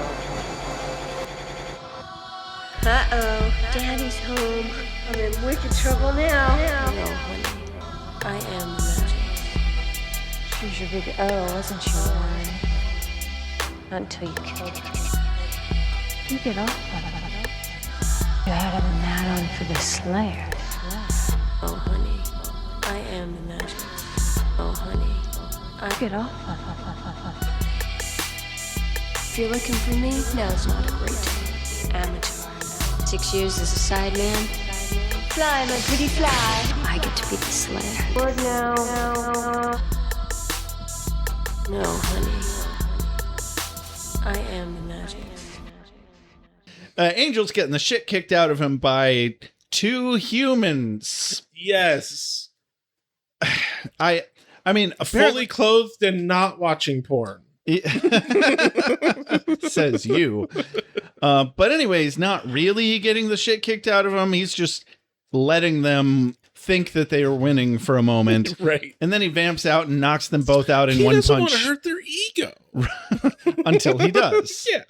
Uh-oh, Daddy's home. I'm in wicked trouble now.
No, honey. I am the magic.
She was your big O, wasn't she, Warren? Not until you killed her. You get off on it. You had a mad on for the Slayer.
Oh, honey. I am the magic. Oh, honey. I
Get off.
If you're looking for me, now's not a great time. Amateur. 6 years as a sideman.
Fly, my pretty fly.
I get to be the Slayer.
Lord, no.
No, honey. I am the magic.
Angel's getting the shit kicked out of him by 2 humans.
yes,
I mean,
fully clothed and not watching porn.
says you. But anyways, not really getting the shit kicked out of him. He's just letting them think that they are winning for a moment.
Right.
And then he vamps out and knocks them both out in
He
one
doesn't
punch.
want to hurt their ego.
Until he does.
Yeah.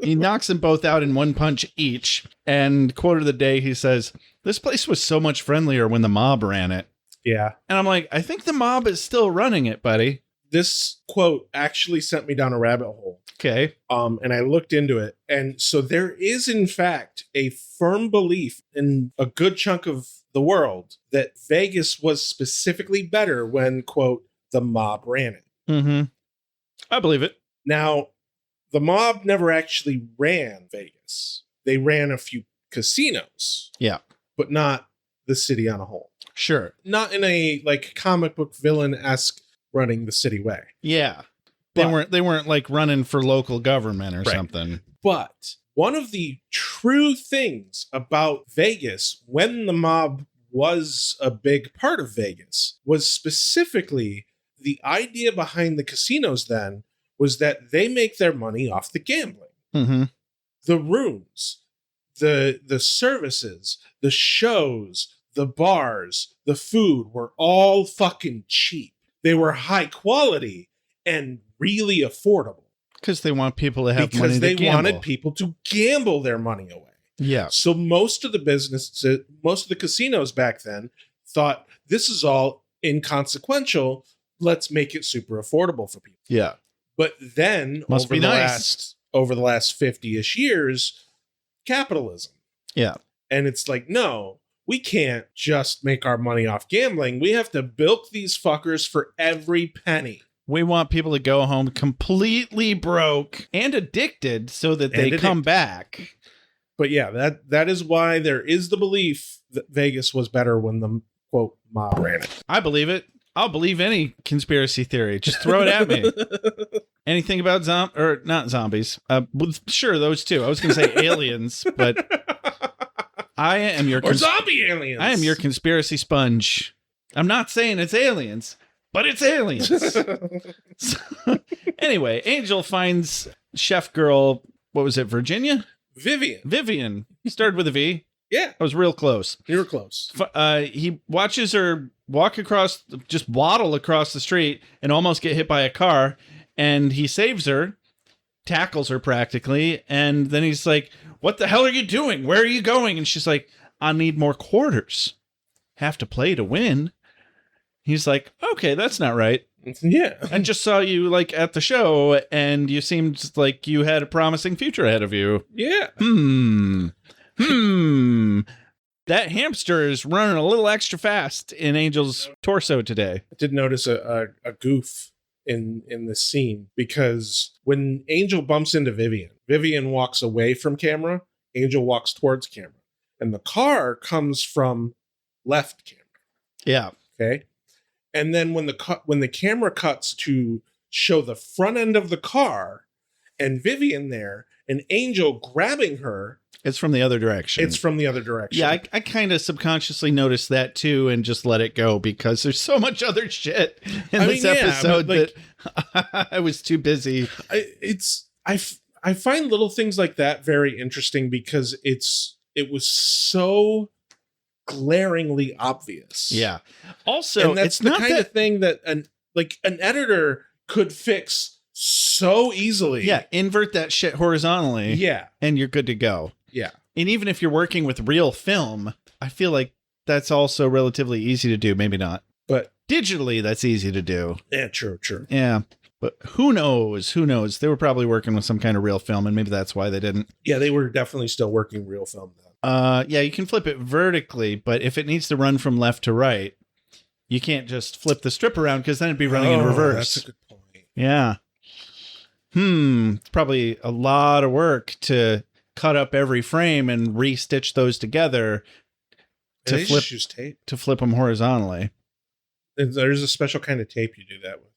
He knocks them both out in one punch each. And quote of the day, he says, "This place was so much friendlier when the mob ran it."
Yeah.
And I'm like, I think the mob is still running it, buddy.
This quote actually sent me down a rabbit hole.
Okay.
And I looked into it. And so there is, in fact, a firm belief in a good chunk of the world that Vegas was specifically better when, quote, the mob ran it.
Mm-hmm. I believe it.
Now, the mob never actually ran Vegas. They ran a few casinos.
Yeah.
But not the city on a whole.
Sure.
Not in a like comic book villain-esque running the city way.
Yeah.
But-
They weren't like running for local government or
Right.
something.
But one of the true things about Vegas when the mob was a big part of Vegas was specifically the idea behind the casinos then was that they make their money off the gambling.
Mm-hmm.
The rooms, the services, the shows, the bars, the food were all fucking cheap. They were high quality and really affordable.
Because they want people to have money
Because
to
they
gamble.
wanted people to gamble their money away.
Yeah.
So most of the casinos back then thought this is all inconsequential. Let's make it super affordable for people.
Yeah.
But then
Must be nice.
over the last 50-ish years, capitalism.
Yeah.
And it's like, no, we can't just make our money off gambling. We have to bilk these fuckers for every penny.
We want people to go home completely broke and addicted so that they come back.
But yeah, that is why there is the belief that Vegas was better when the, quote, mob ran it.
I believe it. I'll believe any conspiracy theory. Just throw it at me. Anything about not zombies. Sure, those two. I was going to say aliens, but I am your
or zombie aliens.
I am your conspiracy sponge. I'm not saying it's aliens, but it's aliens. So, anyway, Angel finds chef girl. What was it? Virginia? Vivian. Started with a V.
Yeah.
I was real close.
You were close.
He watches her waddle across the street and almost get hit by a car. And he saves her, tackles her practically. And then he's like, "What the hell are you doing? Where are you going?" And she's like, "I need more quarters. Have to play to win." He's like, "Okay, that's not right.
Yeah.
I just saw you like at the show and you seemed like you had a promising future ahead of you."
Yeah.
That hamster is running a little extra fast in Angel's torso today.
I did notice a goof in this scene because when Angel bumps into Vivian walks away from camera, Angel walks towards camera, and the car comes from left camera.
Yeah.
Okay. And then when the camera cuts to show the front end of the car and Vivian there, and Angel grabbing her,
It's from the other direction.
it's from the other direction.
Yeah, I kind of subconsciously noticed that too and just let it go because there's so much other shit in this episode
but,
that I was too busy.
I find little things like that very interesting because it was so glaringly obvious.
Yeah. Also,
and that's
it's
the
not
kind
that,
of thing that an editor could fix so easily.
Yeah, invert that shit horizontally.
Yeah.
And you're good to go.
Yeah.
And even if you're working with real film, I feel like that's also relatively easy to do. Maybe not.
But
digitally, that's easy to do.
Yeah, true.
Yeah. But who knows? Who knows? They were probably working with some kind of real film, and maybe that's why they didn't.
Yeah, they were definitely still working real film then.
Yeah, you can flip it vertically, but if it needs to run from left to right, you can't just flip the strip around because then it'd be running in reverse.
That's a good point.
Yeah. It's probably a lot of work to cut up every frame and re-stitch those together
They just use tape.
to flip them horizontally.
There's a special kind of tape you do that with.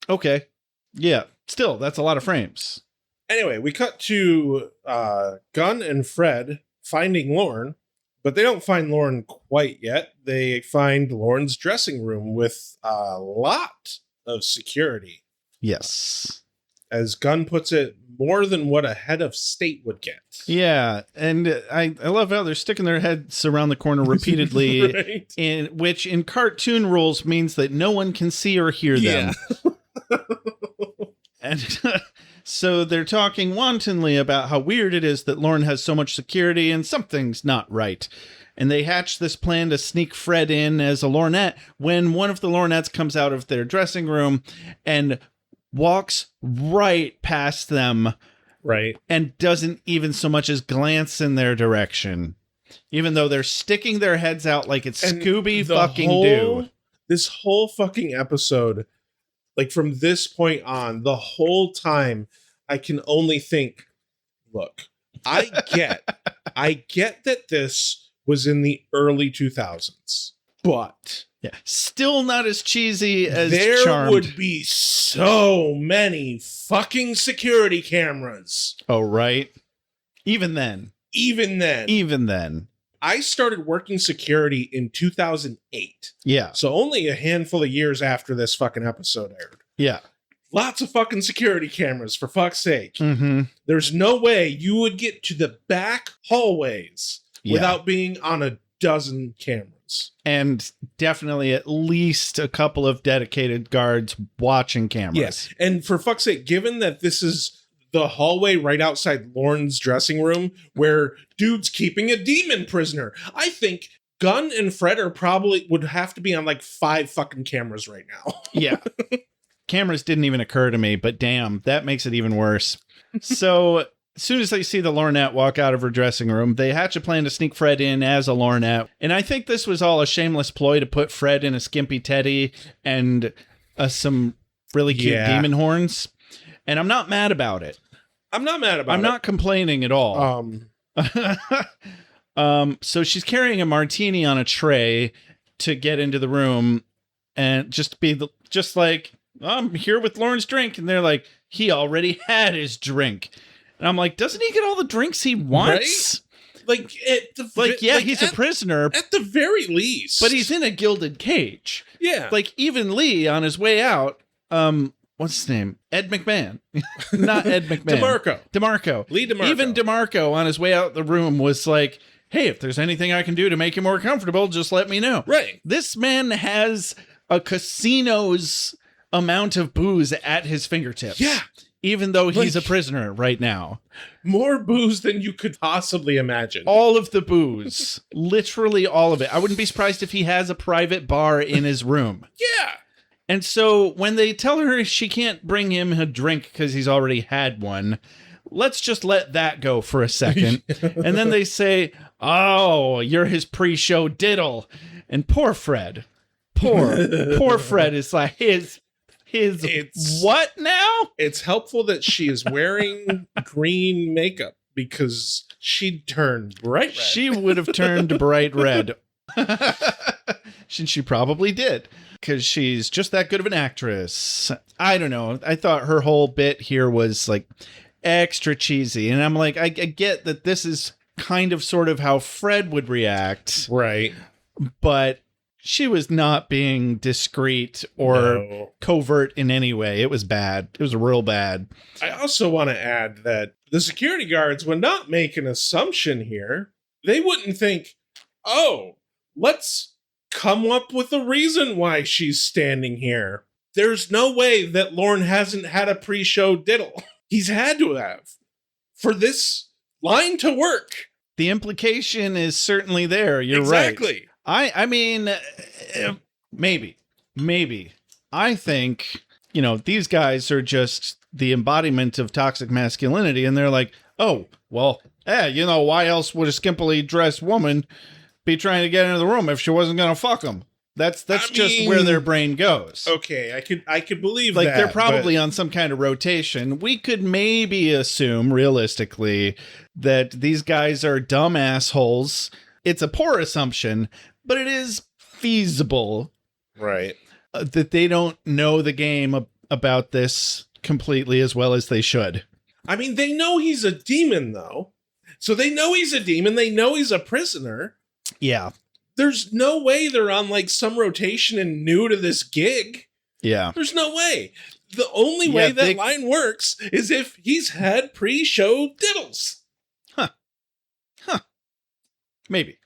Okay. Yeah. Still, that's a lot of frames.
Anyway, we cut to Gunn and Fred finding Lorne, but they don't find Lorne quite yet. They find Lorne's dressing room with a lot of security.
Yes.
As Gunn puts it, more than what a head of state would get.
Yeah, and I love how they're sticking their heads around the corner repeatedly,
Right.
which in cartoon rules means that no one can see or hear them. And so they're talking wantonly about how weird it is that Lorne has so much security and something's not right. And they hatch this plan to sneak Fred in as a Lornette when one of the Lornettes comes out of their dressing room and walks right past them.
Right.
And doesn't even so much as glance in their direction. Even though they're sticking their heads out like it's Scooby fucking Doo.
This whole fucking episode, like from this point on, the whole time, I can only think, look, I get that this was in the early 2000s, but
yeah, still not as cheesy as
there
Charmed.
would be so many fucking security cameras.
Oh, right. Even then.
I started working security in 2008.
Yeah.
So only a handful of years after this fucking episode aired.
Yeah.
Lots of fucking security cameras, for fuck's sake.
Mm-hmm.
There's no way you would get to the back hallways without being on a dozen cameras.
And definitely at least a couple of dedicated guards watching cameras.
Yes. And for fuck's sake, given that this is the hallway right outside Lorne's dressing room where dude's keeping a demon prisoner, I think Gunn and Fred would have to be on like 5 fucking cameras right now.
Yeah. Cameras didn't even occur to me, but damn, that makes it even worse. So as soon as they see the Lornette walk out of her dressing room, they hatch a plan to sneak Fred in as a Lornette. And I think this was all a shameless ploy to put Fred in a skimpy teddy and some really cute demon horns. And I'm not mad about it.
I'm
not complaining at all. So she's carrying a martini on a tray to get into the room and just like, I'm here with Lorne's drink. And they're like, he already had his drink. And I'm like, doesn't he get all the drinks he wants?
Right?
He's a prisoner. At
the very least.
But he's in a gilded cage.
Yeah.
Like even Lee on his way out, what's his name? Ed McMahon. Not Ed McMahon. DeMarco.
Lee DeMarco.
Even DeMarco on his way out the room was like, hey, if there's anything I can do to make you more comfortable, just let me know.
Right.
This man has a casino's amount of booze at his fingertips.
Yeah.
Even though he's a prisoner right now.
More booze than you could possibly imagine.
All of the booze. Literally all of it. I wouldn't be surprised if he has a private bar in his room.
Yeah.
And so when they tell her she can't bring him a drink because he's already had one, let's just let that go for a second. And then they say, oh, you're his pre-show diddle. And poor Fred. Poor Fred is like what now?
It's helpful that she is wearing green makeup because she'd turn bright red.
She would have turned bright red. She probably did, because she's just that good of an actress. I don't know. I thought her whole bit here was like extra cheesy. And I'm like, I get that this is kind of sort of how Fred would react.
Right.
But she was not being discreet or covert in any way. It was bad. It was real bad.
I also want to add that the security guards would not make an assumption here. They wouldn't think, oh, let's come up with a reason why she's standing here. There's no way that Lorne hasn't had a pre-show diddle. He's had to have for this line to work.
The implication is certainly there. You're
exactly.
Right. I mean, maybe. I think, these guys are just the embodiment of toxic masculinity, and they're like, oh, well, why else would a skimpily dressed woman be trying to get into the room if she wasn't going to fuck them? That's just where their brain goes.
Okay, I could believe
like
that.
They're probably on some kind of rotation. We could maybe assume realistically that these guys are dumb assholes. It's a poor assumption, but it is feasible.
Right.
That they don't know the game about this completely as well as they should.
I mean, they know he's a demon, though. So they know he's a demon. They know he's a prisoner.
Yeah.
There's no way they're on like some rotation and new to this gig.
Yeah.
There's no way. The only way that line works is if he's had pre-show diddles.
Huh. Maybe.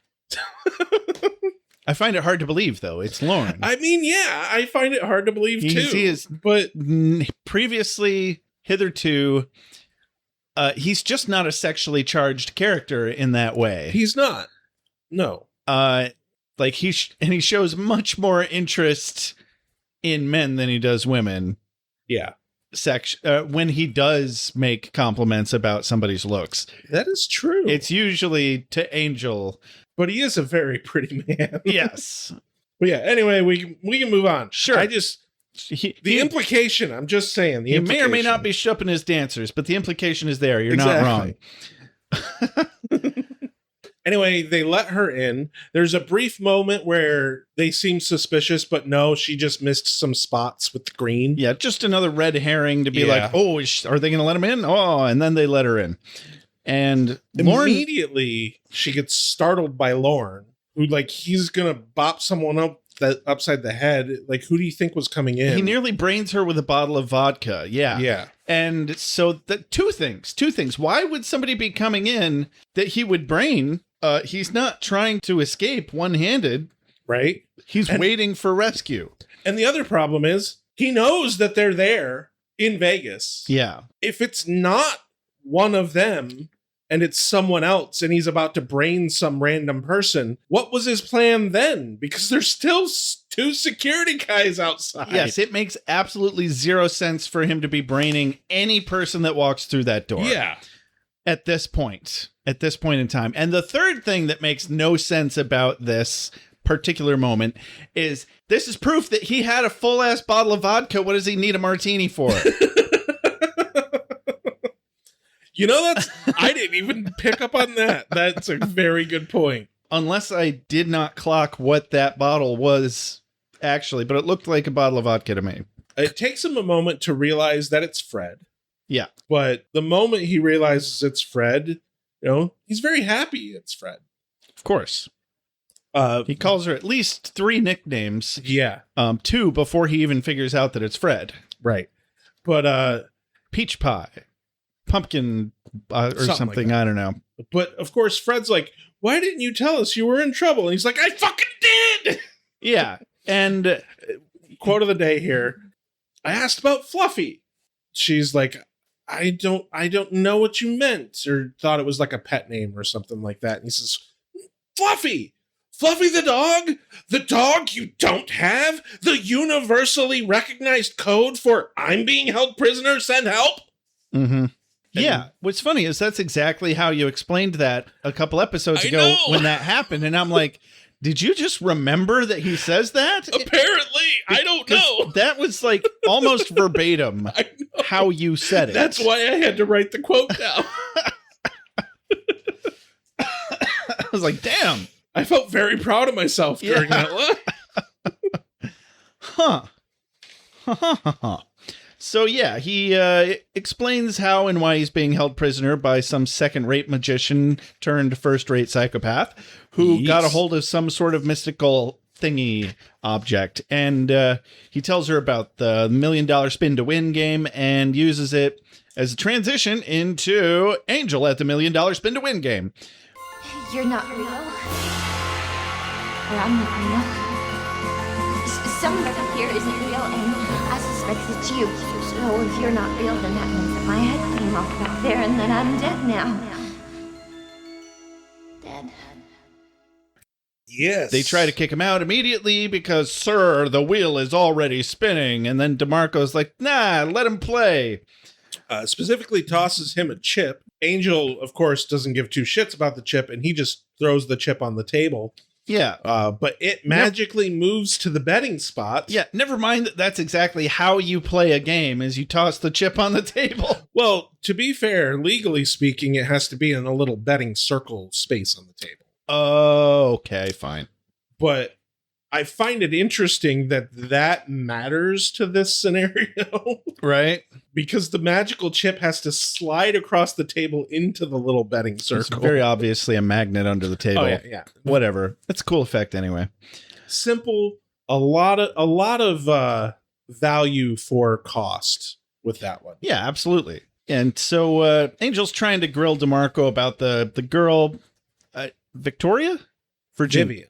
I find it hard to believe, though. It's Lorne.
I mean, yeah, I find it hard to believe, too.
He is, but previously, hitherto, he's just not a sexually charged character in that way.
He's not. No.
Like he shows much more interest in men than he does women.
Yeah.
When he does make compliments about somebody's looks.
That is true.
It's usually to Angel.
But he is a very pretty man.
Yes.
But yeah, anyway, we can move on.
Sure.
The implication, I'm just saying.
He may or may not be shupping his dancers, but the implication is there. You're not wrong.
Anyway, they let her in. There's a brief moment where they seem suspicious, but no, she just missed some spots with the green.
Yeah, just another red herring to be like, oh, are they going to let him in? Oh, and then they let her in. And
immediately she gets startled by Lorne, who he's going to bop someone up upside the head. Like, who do you think was coming in?
He nearly brains her with a bottle of vodka. Yeah.
Yeah.
And so two things. Why would somebody be coming in that he would brain? He's not trying to escape one-handed.
Right.
He's waiting for rescue.
And the other problem is he knows that they're there in Vegas.
Yeah.
If it's not one of them and it's someone else and he's about to brain some random person, what was his plan then? Because there's still two security guys outside.
Yes, it makes absolutely zero sense for him to be braining any person that walks through that door.
Yeah.
At this point in time. And the third thing that makes no sense about this particular moment is this is proof that he had a full-ass bottle of vodka. What does he need a martini for?
I didn't even pick up on that. That's a very good point.
Unless I did not clock what that bottle was actually, but it looked like a bottle of vodka to me.
It takes him a moment to realize that it's Fred.
Yeah.
But the moment he realizes it's Fred, he's very happy it's Fred.
Of course. He calls her at least 3 nicknames.
Yeah.
2 before he even figures out that it's Fred.
Right. But
peach pie, pumpkin or something
like
I don't know.
But of course Fred's like, why didn't you tell us you were in trouble? And he's like, I fucking did.
Yeah. And
quote of the day here. I asked about Fluffy. She's like, I don't know what you meant, or thought it was like a pet name or something like that. And he says, Fluffy the dog you don't have, the universally recognized code for I'm being held prisoner, send help.
Mm-hmm. Yeah. What's funny is that's exactly how you explained that a couple episodes ago when that happened. And I'm like, did you just remember that he says that?
Apparently. I don't know.
That was like almost verbatim how you said it.
That's why I had to write the quote down.
I was like, damn.
I felt very proud of myself during that line.
Huh. So yeah, he explains how and why he's being held prisoner by some second-rate magician turned first-rate psychopath who got a hold of some sort of mystical thingy object. And he tells her about the $1 million spin to win game and uses it as a transition into Angel at the $1 million spin to win game.
You're not real. Or I'm not real. Someone up here isn't real, and I suspect it's you. So if you're not real, then that means that my head came off back there and that I'm dead now. Dead.
Yes.
They try to kick him out immediately because, sir, the wheel is already spinning. And then DeMarco's like, nah, let him play.
Specifically tosses him a chip. Angel, of course, doesn't give two shits about the chip, and he just throws the chip on the table.
Yeah.
But it magically moves to the betting spot.
Yeah, never mind that that's exactly how you play a game, is you toss the chip on the table.
Well, to be fair, legally speaking, it has to be in a little betting circle space on the table.
Oh, okay, fine.
But I find it interesting that matters to this scenario.
Right?
Because the magical chip has to slide across the table into the little betting circle.
It's very obviously a magnet under the table.
Oh, yeah.
Whatever. It's a cool effect anyway.
Simple, a lot of value for cost with that one.
Yeah, absolutely. And so Angel's trying to grill DeMarco about the girl, Victoria? Vivian.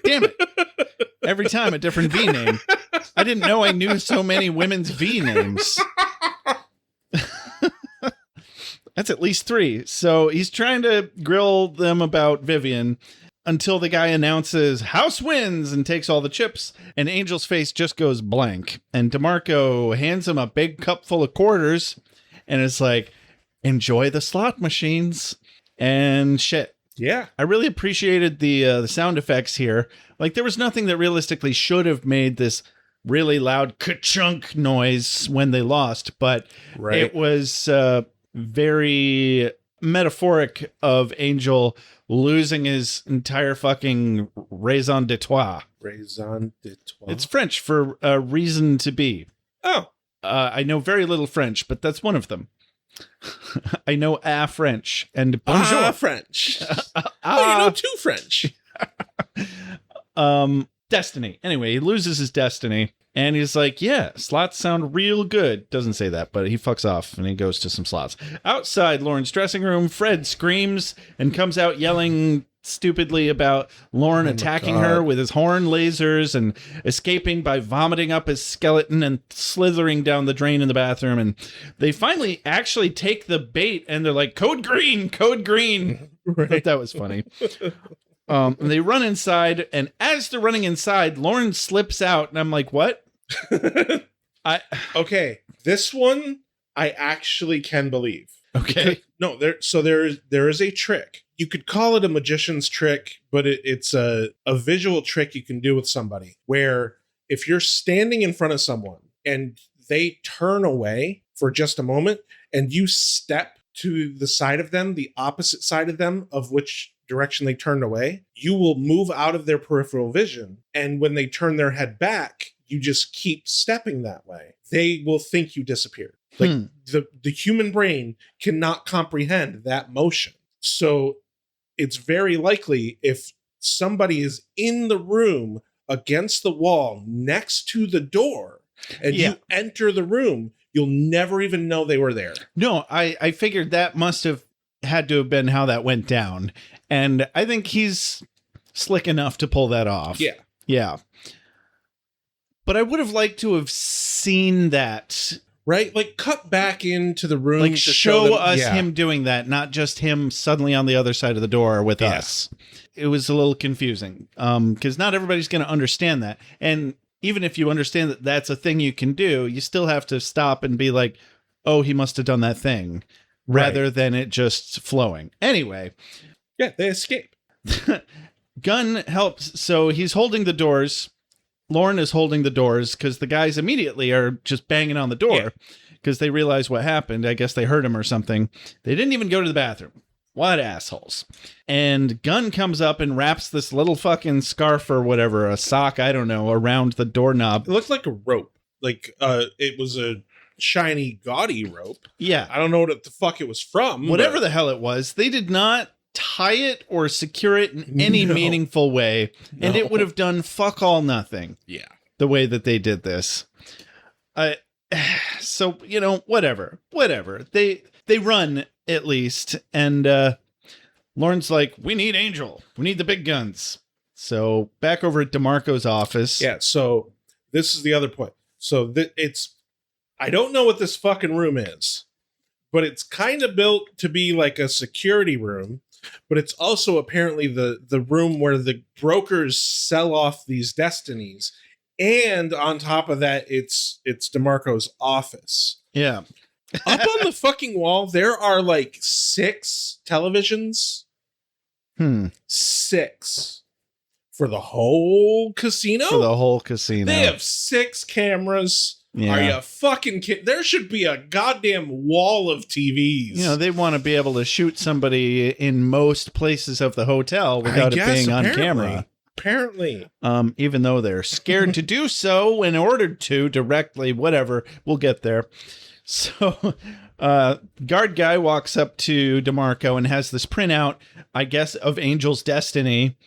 Damn it. Every time a different V name. I didn't know I knew so many women's V names. That's at least 3. So he's trying to grill them about Vivian until the guy announces house wins and takes all the chips, and Angel's face just goes blank. And DeMarco hands him a big cup full of quarters and is like, enjoy the slot machines and shit.
Yeah.
I really appreciated the sound effects here. Like, there was nothing that realistically should have made this really loud ka-chunk noise when they lost, but it was very metaphoric of Angel losing his entire fucking raison d'etre.
Raison d'etre.
It's French for a reason to be.
Oh.
I know very little French, but that's one of them. I know French and bonjour.
French. Oh, you know 2 French.
Destiny. Anyway, he loses his destiny and he's like, yeah, slots sound real good. Doesn't say that, but he fucks off and he goes to some slots. Outside Lauren's dressing room, Fred screams and comes out yelling stupidly about Lauren attacking her with his horn lasers and escaping by vomiting up his skeleton and slithering down the drain in the bathroom. And they finally actually take the bait and they're like, code green. Right. I thought that was funny. And they run inside, and as they're running inside, Lauren slips out, and I'm like, what?
Okay, this one I actually can believe.
Okay.
There is a trick. You could call it a magician's trick, but it's a visual trick you can do with somebody, where if you're standing in front of someone and they turn away for just a moment, and you step to the side of them, the opposite side of them, of which direction they turned away, you will move out of their peripheral vision. And when they turn their head back, you just keep stepping that way. They will think you disappeared. Like the human brain cannot comprehend that motion. So it's very likely if somebody is in the room against the wall next to the door and you enter the room, you'll never even know they were there.
No, I figured that must have had to have been how that went down. And I think he's slick enough to pull that off.
Yeah.
Yeah. But I would have liked to have seen that.
Right? Like, cut back into the room.
Like,
to
show us him doing that, not just him suddenly on the other side of the door with us. It was a little confusing. Because not everybody's going to understand that. And even if you understand that that's a thing you can do, you still have to stop and be like, oh, he must have done that thing. Rather than it just flowing. Anyway.
Yeah, they escape.
Gunn helps. So he's holding the doors. Lauren is holding the doors because the guys immediately are just banging on the door because they realize what happened. I guess they heard him or something. They didn't even go to the bathroom. What assholes. And Gunn comes up and wraps this little fucking scarf or whatever, a sock, I don't know, around the doorknob.
It looked like a rope. Like it was a shiny, gaudy rope.
Yeah.
I don't know what the fuck it was from.
Whatever the hell it was, they did not tie it or secure it in any meaningful way. And it would have done fuck all nothing.
Yeah.
The way that they did this. So, whatever. They run at least. And Lauren's like, we need Angel. We need the big guns. So back over at DeMarco's office.
Yeah. So this is the other point. So I don't know what this fucking room is, but it's kind of built to be like a security room, but it's also apparently the room where the brokers sell off these destinies. And on top of that, it's DeMarco's office.
Yeah.
Up on the fucking wall, there are like 6 televisions. 6 for the whole casino.
For the whole casino.
They have 6 cameras.
Yeah.
Are you fucking kidding? There should be a goddamn wall of TVs.
They want to be able to shoot somebody in most places of the hotel without it being on camera.
Apparently.
Even though they're scared to do so when ordered to directly, whatever. We'll get there. So, guard guy walks up to DeMarco and has this printout, I guess, of Angel's Destiny.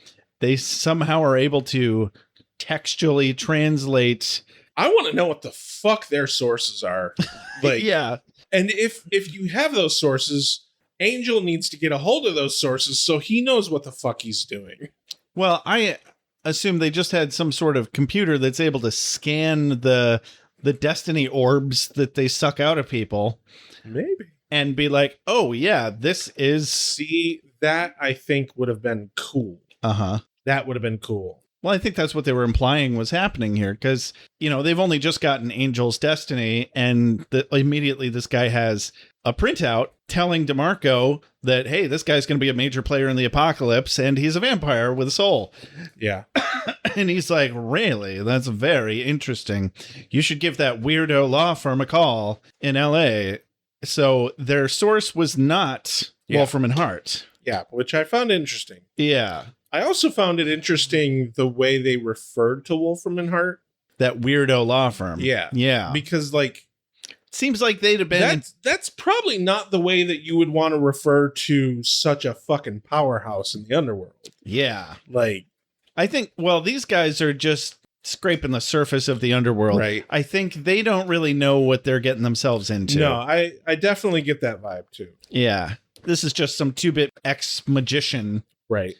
They somehow are able to textually translate.
I want to know what the fuck their sources are. Like,
yeah.
And if you have those sources, Angel needs to get a hold of those sources so he knows what the fuck he's doing.
Well, I assume they just had some sort of computer that's able to scan the Destiny orbs that they suck out of people.
Maybe.
And be like, oh, yeah, this is...
See, that I think would have been cool.
Uh-huh.
That would have been cool.
Well, I think that's what they were implying was happening here, because, they've only just gotten Angel's Destiny, and immediately this guy has a printout telling DeMarco that, hey, this guy's going to be a major player in the apocalypse, and he's a vampire with a soul.
Yeah.
And he's like, really? That's very interesting. You should give that weirdo law firm a call in L.A. So their source was not Wolfram and Hart.
Yeah, which I found interesting.
Yeah.
I also found it interesting the way they referred to Wolfram and Hart.
That weirdo law firm.
Yeah.
Yeah.
Because, like...
Seems like they'd have been...
That's probably not the way that you would want to refer to such a fucking powerhouse in the underworld.
Yeah.
Like...
I think, these guys are just scraping the surface of the underworld.
Right.
I think they don't really know what they're getting themselves into.
No, I definitely get that vibe, too.
Yeah. This is just some 2-bit ex-magician.
Right.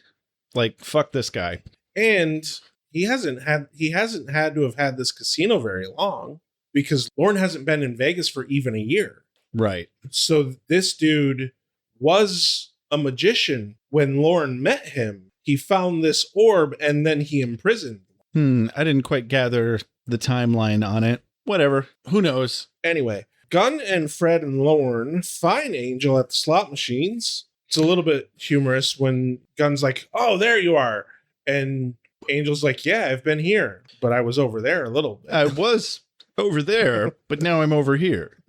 Like, fuck this guy.
And he hasn't had to have had this casino very long, because Lauren hasn't been in Vegas for even a year.
Right.
So this dude was a magician when Lauren met him. He found this orb and then he imprisoned.
I didn't quite gather the timeline on it. Whatever. Who knows?
Anyway, Gunn and Fred and Lauren find Angel at the slot machines. It's a little bit humorous when Gunn's like, oh, there you are. And Angel's like, yeah, I've been here, but I was over there a little bit.
I was over there, but now I'm over here.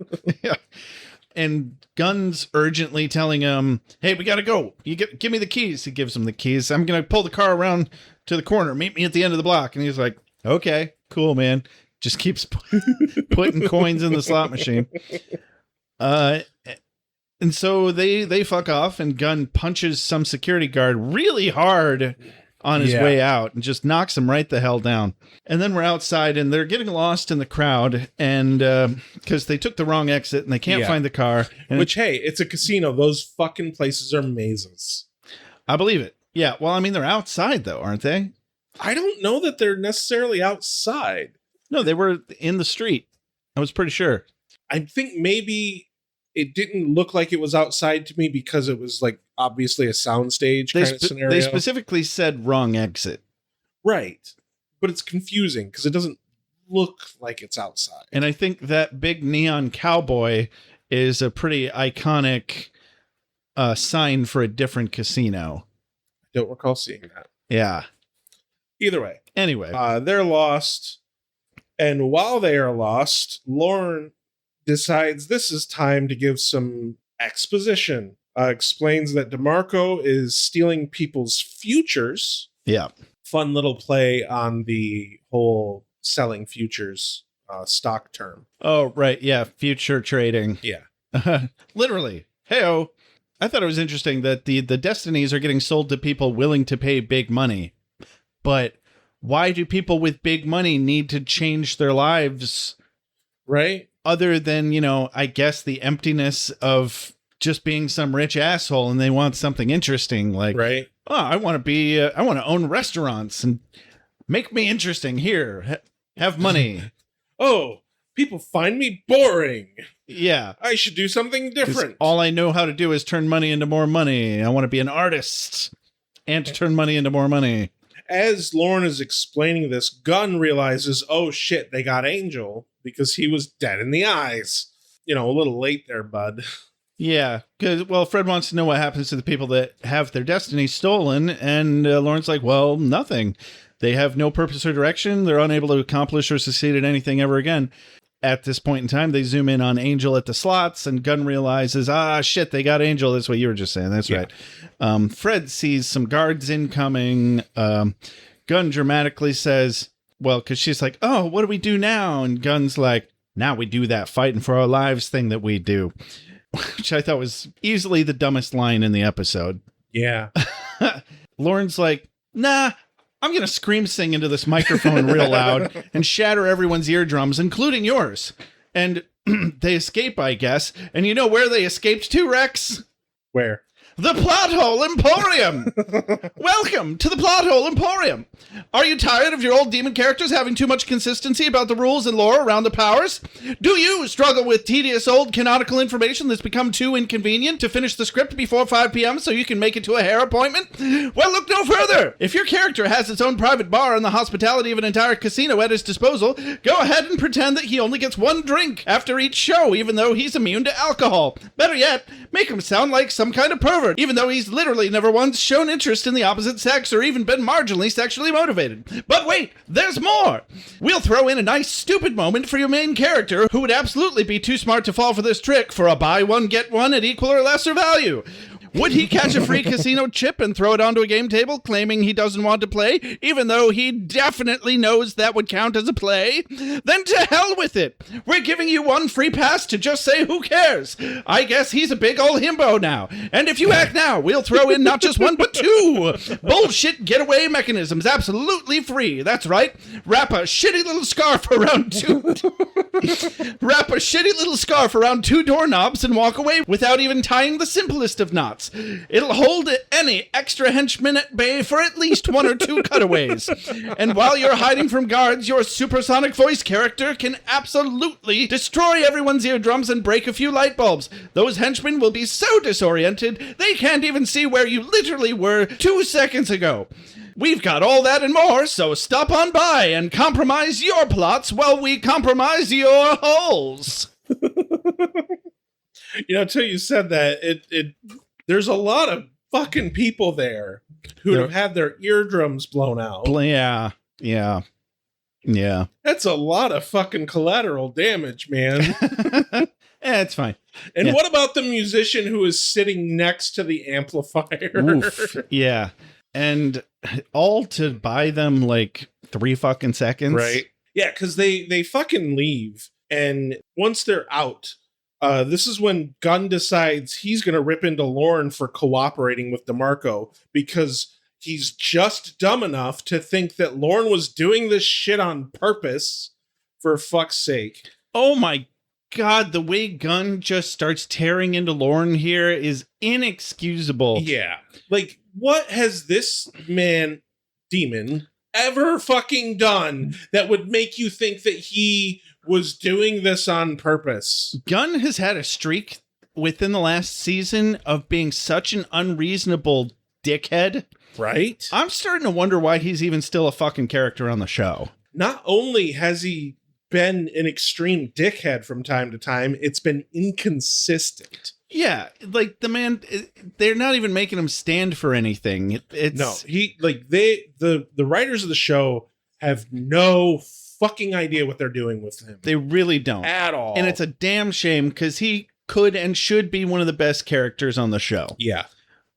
Yeah. And Gunn's urgently telling him, hey, we got to go. Give me the keys. He gives him the keys. I'm going to pull the car around to the corner. Meet me at the end of the block. And he's like, okay, cool, man. Just keeps putting coins in the slot machine. And so they fuck off, and Gunn punches some security guard really hard on his way out and just knocks him right the hell down. And then we're outside, and they're getting lost in the crowd, and because they took the wrong exit and they can't find the car. And
which, hey, it's a casino. Those fucking places are mazes.
I believe it. Yeah. Well, I mean, they're outside though, aren't they?
I don't know that they're necessarily outside.
No, they were in the street. I was pretty sure.
I think maybe it didn't look like it was outside to me because it was like obviously a soundstage kind of scenario.
They specifically said wrong exit.
Right. But it's confusing because it doesn't look like it's outside.
And I think that big neon cowboy is a pretty iconic sign for a different casino.
I don't recall seeing that.
Yeah.
Either way.
Anyway.
They're lost. And while they are lost, Lauren decides this is time to give some exposition explains that DeMarco is stealing people's futures.
Yeah.
Fun little play on the whole selling futures stock term.
Oh, right. Yeah. Future trading.
Yeah.
Literally. Hey-o. I thought it was interesting that the destinies are getting sold to people willing to pay big money. But why do people with big money need to change their lives?
Right?
Other than, I guess the emptiness of just being some rich asshole and they want something interesting. Like,
right.
Oh, I want to own restaurants and make me interesting here. Have money.
Oh, people find me boring.
Yeah.
I should do something different.
All I know how to do is turn money into more money. I want to be an artist and turn money into more money.
As Lauren is explaining this, Gunn realizes, oh shit, they got Angel because he was dead in the eyes. A little late there, bud.
Yeah, because, Fred wants to know what happens to the people that have their destiny stolen, and Lauren's like, well, nothing. They have no purpose or direction. They're unable to accomplish or succeed at anything ever again. At this point in time, they zoom in on Angel at the slots, and Gunn realizes, shit, they got Angel. That's what you were just saying. That's right. Fred sees some guards incoming. Gunn dramatically says, well, because she's like, oh, what do we do now? And Gunn's like, now we do that fighting for our lives thing that we do. Which I thought was easily the dumbest line in the episode.
Yeah.
Lauren's like, nah, I'm going to scream sing into this microphone real loud and shatter everyone's eardrums, including yours. And they escape, I guess. And you know where they escaped to, Rex?
Where?
The Plot Hole Emporium! Welcome to the Plot Hole Emporium! Are you tired of your old demon characters having too much consistency about the rules and lore around the powers? Do you struggle with tedious old canonical information that's become too inconvenient to finish the script before 5 p.m. so you can make it to a hair appointment? Well, look no further! If your character has its own private bar and the hospitality of an entire casino at his disposal, go ahead and pretend that he only gets one drink after each show, even though he's immune to alcohol. Better yet, make him sound like some kind of pervert, even though he's literally never once shown interest in the opposite sex or even been marginally sexually motivated. But wait, there's more! We'll throw in a nice stupid moment for your main character, who would absolutely be too smart to fall for this trick for a buy one, get one at equal or lesser value. Would he catch a free casino chip and throw it onto a game table, claiming he doesn't want to play, even though he definitely knows that would count as a play? Then to hell with it! We're giving you one free pass to just say who cares. I guess he's a big ol' himbo now. And if you act now, we'll throw in not just one, but 2 bullshit getaway mechanisms absolutely free. That's right. Wrap a shitty little scarf around 2 doorknobs and walk away without even tying the simplest of knots. It'll hold any extra henchman at bay for at least 1 or 2 cutaways. And while you're hiding from guards, your supersonic voice character can absolutely destroy everyone's eardrums and break a few light bulbs. Those henchmen will be so disoriented, they can't even see where you literally were 2 seconds ago. We've got all that and more, so stop on by and compromise your plots while we compromise your holes.
Until you said that, there's a lot of fucking people there who have had their eardrums blown out.
Yeah.
That's a lot of fucking collateral damage, man.
It's fine.
And what about the musician who is sitting next to the amplifier?
Oof. Yeah. And all to buy them like 3 fucking seconds.
Right. Yeah, because they fucking leave. And once they're out, this is when Gunn decides he's going to rip into Lauren for cooperating with DeMarco because he's just dumb enough to think that Lauren was doing this shit on purpose, for fuck's sake.
Oh my God, the way Gunn just starts tearing into Lauren here is inexcusable.
Yeah. Like, what has this demon ever fucking done that would make you think that he was doing this on purpose?
Gunn has had a streak within the last season of being such an unreasonable dickhead.
Right?
I'm starting to wonder why he's even still a fucking character on the show.
Not only has he been an extreme dickhead from time to time, it's been inconsistent.
Yeah, like the man, they're not even making him stand for anything.
The writers of the show have no fucking idea what they're doing with him.
They really don't.
At all.
And it's a damn shame because he could and should be one of the best characters on the show.
Yeah.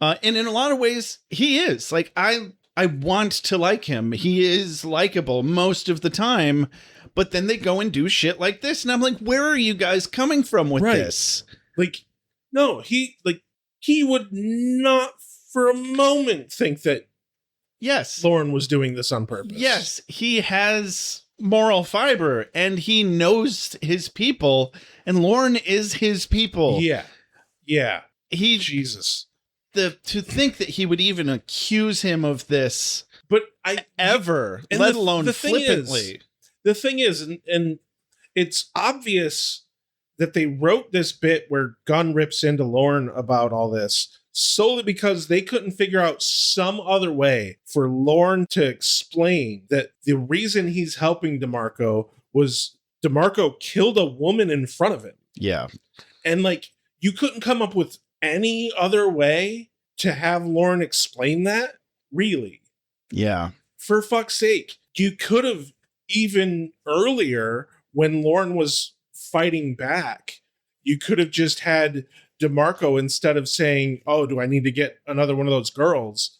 And in a lot of ways, he is. Like, I want to like him. He is likable most of the time, but then they go and do shit like this, and I'm like, where are you guys coming from with this?
Like, no, he would not for a moment think that
yes,
Lauren was doing this on purpose.
Yes, he has moral fiber, and he knows his people, and Lauren is his people.
Yeah. Jesus.
To think that he would even accuse him of this,
but
let alone flippantly.
The thing is, and it's obvious that they wrote this bit where Gunn rips into Lauren about all this solely because they couldn't figure out some other way for Lauren to explain that the reason he's helping DeMarco was DeMarco killed a woman in front of him.
Yeah.
And like, you couldn't come up with any other way to have Lauren explain that? Really?
Yeah.
For fuck's sake. You could have even earlier when Lauren was fighting back, you could have just had DeMarco, instead of saying, oh, do I need to get another one of those girls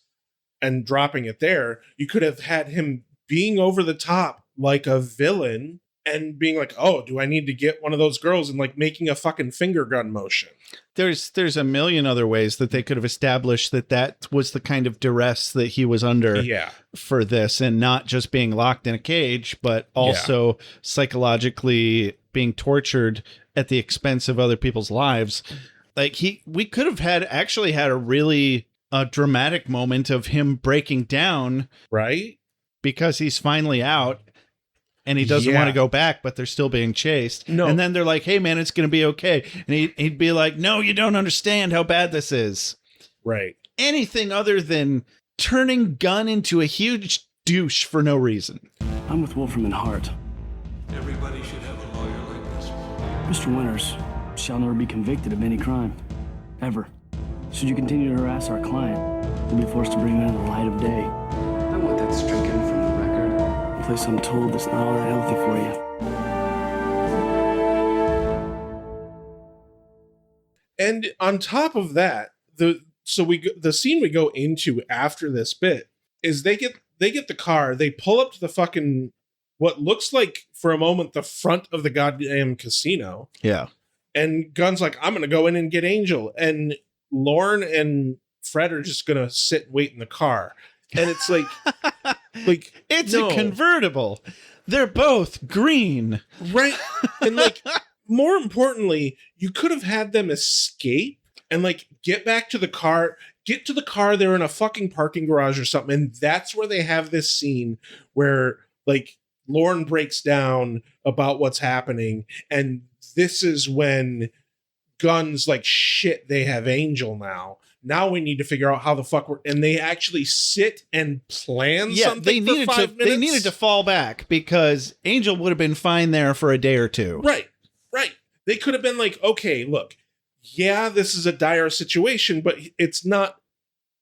and dropping it there, you could have had him being over the top like a villain and being like, oh, do I need to get one of those girls, and like making a fucking finger gun motion.
There's a million other ways that they could have established that was the kind of duress that he was under for this, and not just being locked in a cage, but also psychologically being tortured at the expense of other people's lives. Like we could have had a really dramatic moment of him breaking down,
right?
Because he's finally out. And he doesn't want to go back, but they're still being chased.
No.
And then they're like, hey, man, it's going to be okay. And he'd be like, no, you don't understand how bad this is.
Right.
Anything other than turning Gunn into a huge douche for no reason.
I'm with Wolfram and Hart.
Everybody should have a lawyer like this.
Mr. Winters shall never be convicted of any crime. Ever. Should you continue to harass our client, you'll be forced to bring him into the light of day.
I want that stricken from the record.
A place I'm told that's not all that healthy for you.
And on top of that, the scene we go into after this bit is they get the car, they pull up to the fucking, what looks like for a moment the front of the goddamn casino.
Yeah.
And Gunn's like, I'm gonna go in and get Angel, and Lauren and Fred are just gonna sit and wait in the car. And it's like
it's a convertible. They're both green.
Right. And like, more importantly, you could have had them escape and like get back to the car, they're in a fucking parking garage or something. And that's where they have this scene where like Lauren breaks down about what's happening. And this is when Gunn's like, shit, they have Angel now. Now we need to figure out how the fuck and they actually sit and plan something for 5 minutes.
They needed to fall back because Angel would have been fine there for a day or two.
Right. They could have been like, okay, look, yeah, this is a dire situation, but it's not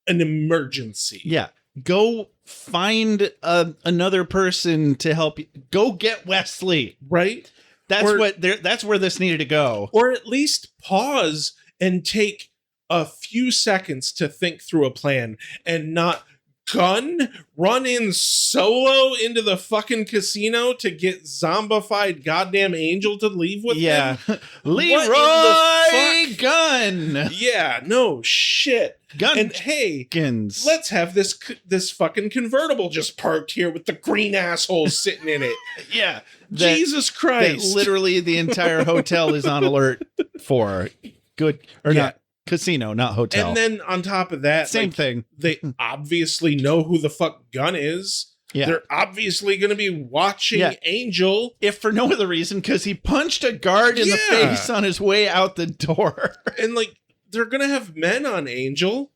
an emergency.
Yeah. Go find another person to help you. Go get Wesley.
Right.
That's where this needed to go.
Or at least pause and take a few seconds to think through a plan, and not Gunn run in solo into the fucking casino to get zombified goddamn Angel to leave with him.
Leroy Gunn.
Yeah, no shit.
Gunn.
And hey,
Guns.
let's have this fucking convertible just parked here with the green assholes sitting in it.
Yeah.
Jesus Christ.
That literally the entire hotel is on alert for. Good or not. Casino, not hotel.
And then on top of that,
same thing.
They obviously know who the fuck Gunn is.
Yeah.
They're obviously going to be watching Angel.
If for no other reason, because he punched a guard in the face on his way out the door.
And like, they're going to have men on Angel.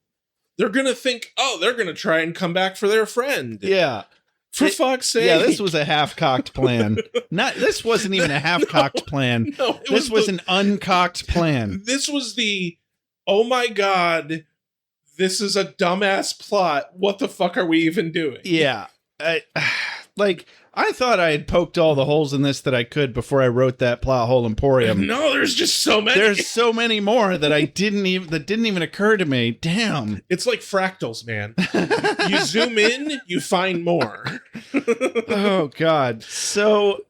They're going to think, oh, they're going to try and come back for their friend.
Yeah.
For fuck's sake.
Yeah, this was a half-cocked plan. This wasn't even a half-cocked plan.
No,
this was an uncocked plan.
This was the, oh my God, this is a dumbass plot. What the fuck are we even doing?
Yeah. Like, I thought I had poked all the holes in this that I could before I wrote that plot hole emporium.
No, there's just so many.
There's so many more that didn't even occur to me. Damn.
It's like fractals, man. You zoom in, you find more.
Oh God. So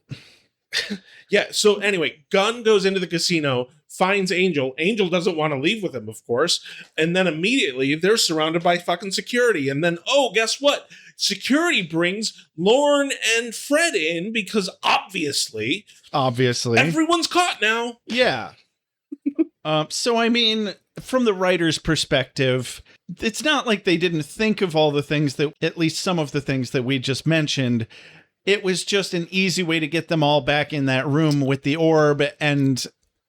yeah. So anyway, Gunn goes into the casino, finds Angel. Angel doesn't want to leave with him, of course. And then immediately they're surrounded by fucking security. And then, oh, guess what? Security brings Lorne and Fred in because obviously everyone's caught now.
Yeah. So, I mean, from the writer's perspective, it's not like they didn't think of all the things that, at least some of the things that we just mentioned. It was just an easy way to get them all back in that room with the orb and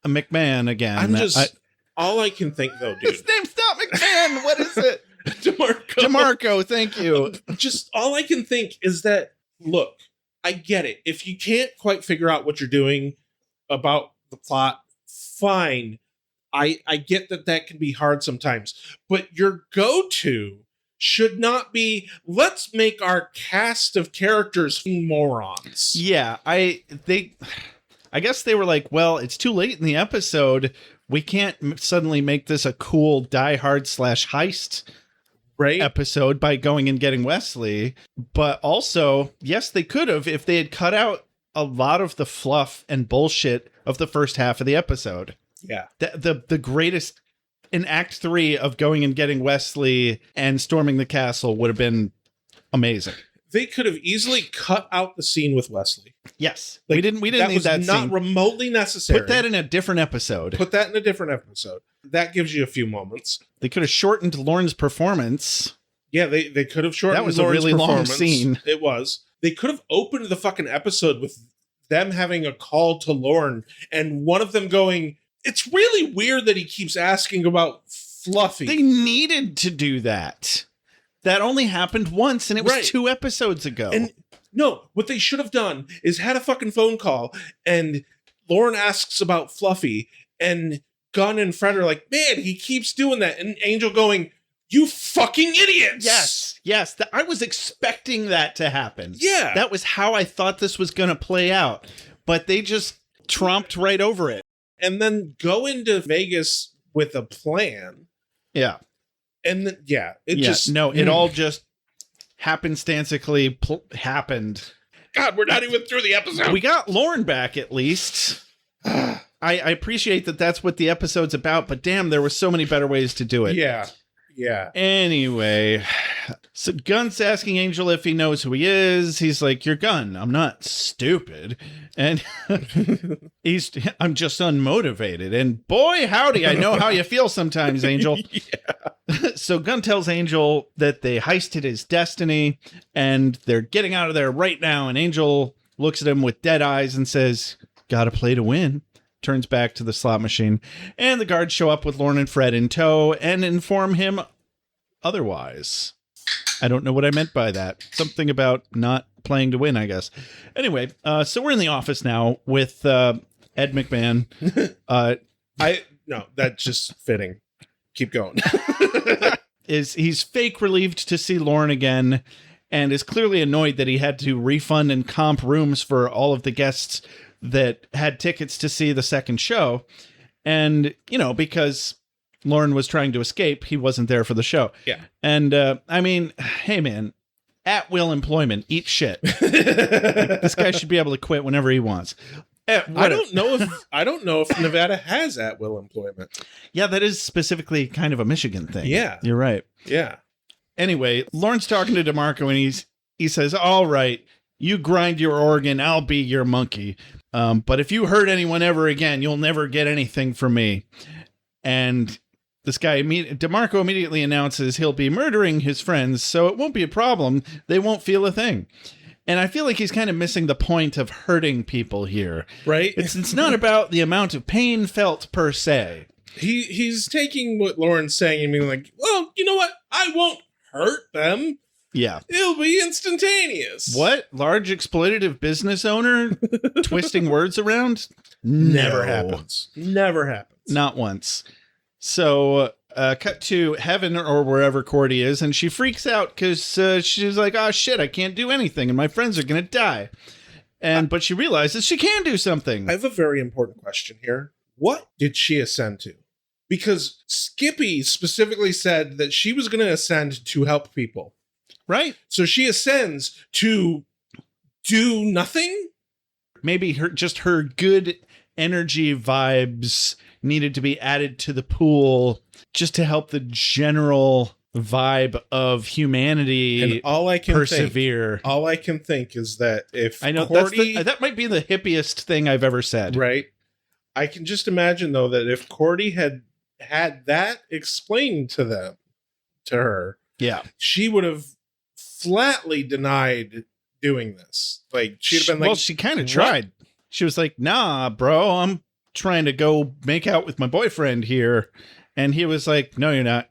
McMahon again.
All I can think, though, dude.
His name's not McMahon. What is it? DeMarco, thank you.
Just all I can think is that, look, I get it. If you can't quite figure out what you're doing about the plot, fine. I get that can be hard sometimes. But your go-to should not be, let's make our cast of characters morons.
Yeah, I guess they were like, well, it's too late in the episode. We can't suddenly make this a cool Die Hard / heist episode by going and getting Wesley. But also, yes, they could have if they had cut out a lot of the fluff and bullshit of the first half of the episode.
Yeah.
The greatest in Act 3 of going and getting Wesley and storming the castle would have been amazing.
They could have easily cut out the scene with Wesley.
Yes. We didn't need that scene.
That was not remotely necessary.
Put that in a different episode. That gives you a few moments. They could have shortened Lorne's performance.
Yeah, they could have shortened Lorne's performance.
That was a really long scene.
It was. They could have opened the fucking episode with them having a call to Lorne and one of them going, it's really weird that he keeps asking about Fluffy.
They needed to do that. That only happened once, and it was 2 episodes ago.
And no, what they should have done is had a fucking phone call, and Lorne asks about Fluffy, and Gunn and Fred are like, man, he keeps doing that. And Angel going, you fucking idiots.
Yes. I was expecting that to happen.
Yeah.
That was how I thought this was going to play out. But they just tromped right over it.
And then go into Vegas with a plan.
Yeah.
And then,
it all just happenstancically happened.
God, we're not even through the episode.
We got Lorne back at least. I appreciate that that's what the episode's about, but damn, there were so many better ways to do it.
Yeah.
Anyway, so Gunn's asking Angel if he knows who he is. He's like, you're Gunn. I'm not stupid. And I'm just unmotivated. And boy, howdy, I know how you feel sometimes, Angel. So Gunn tells Angel that they heisted his destiny and they're getting out of there right now. And Angel looks at him with dead eyes and says, gotta play to win. Turns back to the slot machine, and the guards show up with Lorne and Fred in tow and inform him otherwise. I don't know what I meant by that. Something about not playing to win, I guess. Anyway, so we're in the office now with Ed McMahon.
No, that's just fitting. Keep going.
He's fake relieved to see Lorne again and is clearly annoyed that he had to refund and comp rooms for all of the guests that had tickets to see the second show. And, because Lorne was trying to escape, he wasn't there for the show.
Yeah.
And, I mean, hey, man, at will employment, eat shit. This guy should be able to quit whenever he wants.
I don't know if Nevada has at will employment.
Yeah, that is specifically kind of a Michigan thing.
Yeah.
You're right.
Yeah.
Anyway, Lorne's talking to DeMarco and he says, all right, you grind your organ, I'll be your monkey. But if you hurt anyone ever again, you'll never get anything from me. And this guy, DeMarco, immediately announces he'll be murdering his friends, so it won't be a problem. They won't feel a thing. And I feel like he's kind of missing the point of hurting people here.
Right?
It's not about the amount of pain felt per se.
He's taking what Lauren's saying and being like, well, you know what? I won't hurt them.
Yeah.
It'll be instantaneous.
What? Large exploitative business owner twisting words around?
Never happens. Never happens.
Not once. So cut to heaven or wherever Cordy is, and she freaks out because she's like, oh shit, I can't do anything and my friends are going to die. But she realizes she can do something.
I have a very important question here. What did she ascend to? Because Skippy specifically said that she was going to ascend to help people.
Right.
So she ascends to do nothing?
Maybe her good energy vibes needed to be added to the pool just to help the general vibe of humanity
and all I can
persevere.
All I can think is that if
I know
Cordy,
that might be the hippiest thing I've ever said.
Right. I can just imagine though that if Cordy had that explained to her,
yeah,
she would have flatly denied doing this. Like she'd have been like,
well, she kind of tried. She was like, nah, bro, I'm trying to go make out with my boyfriend here. And he was like, no, you're not.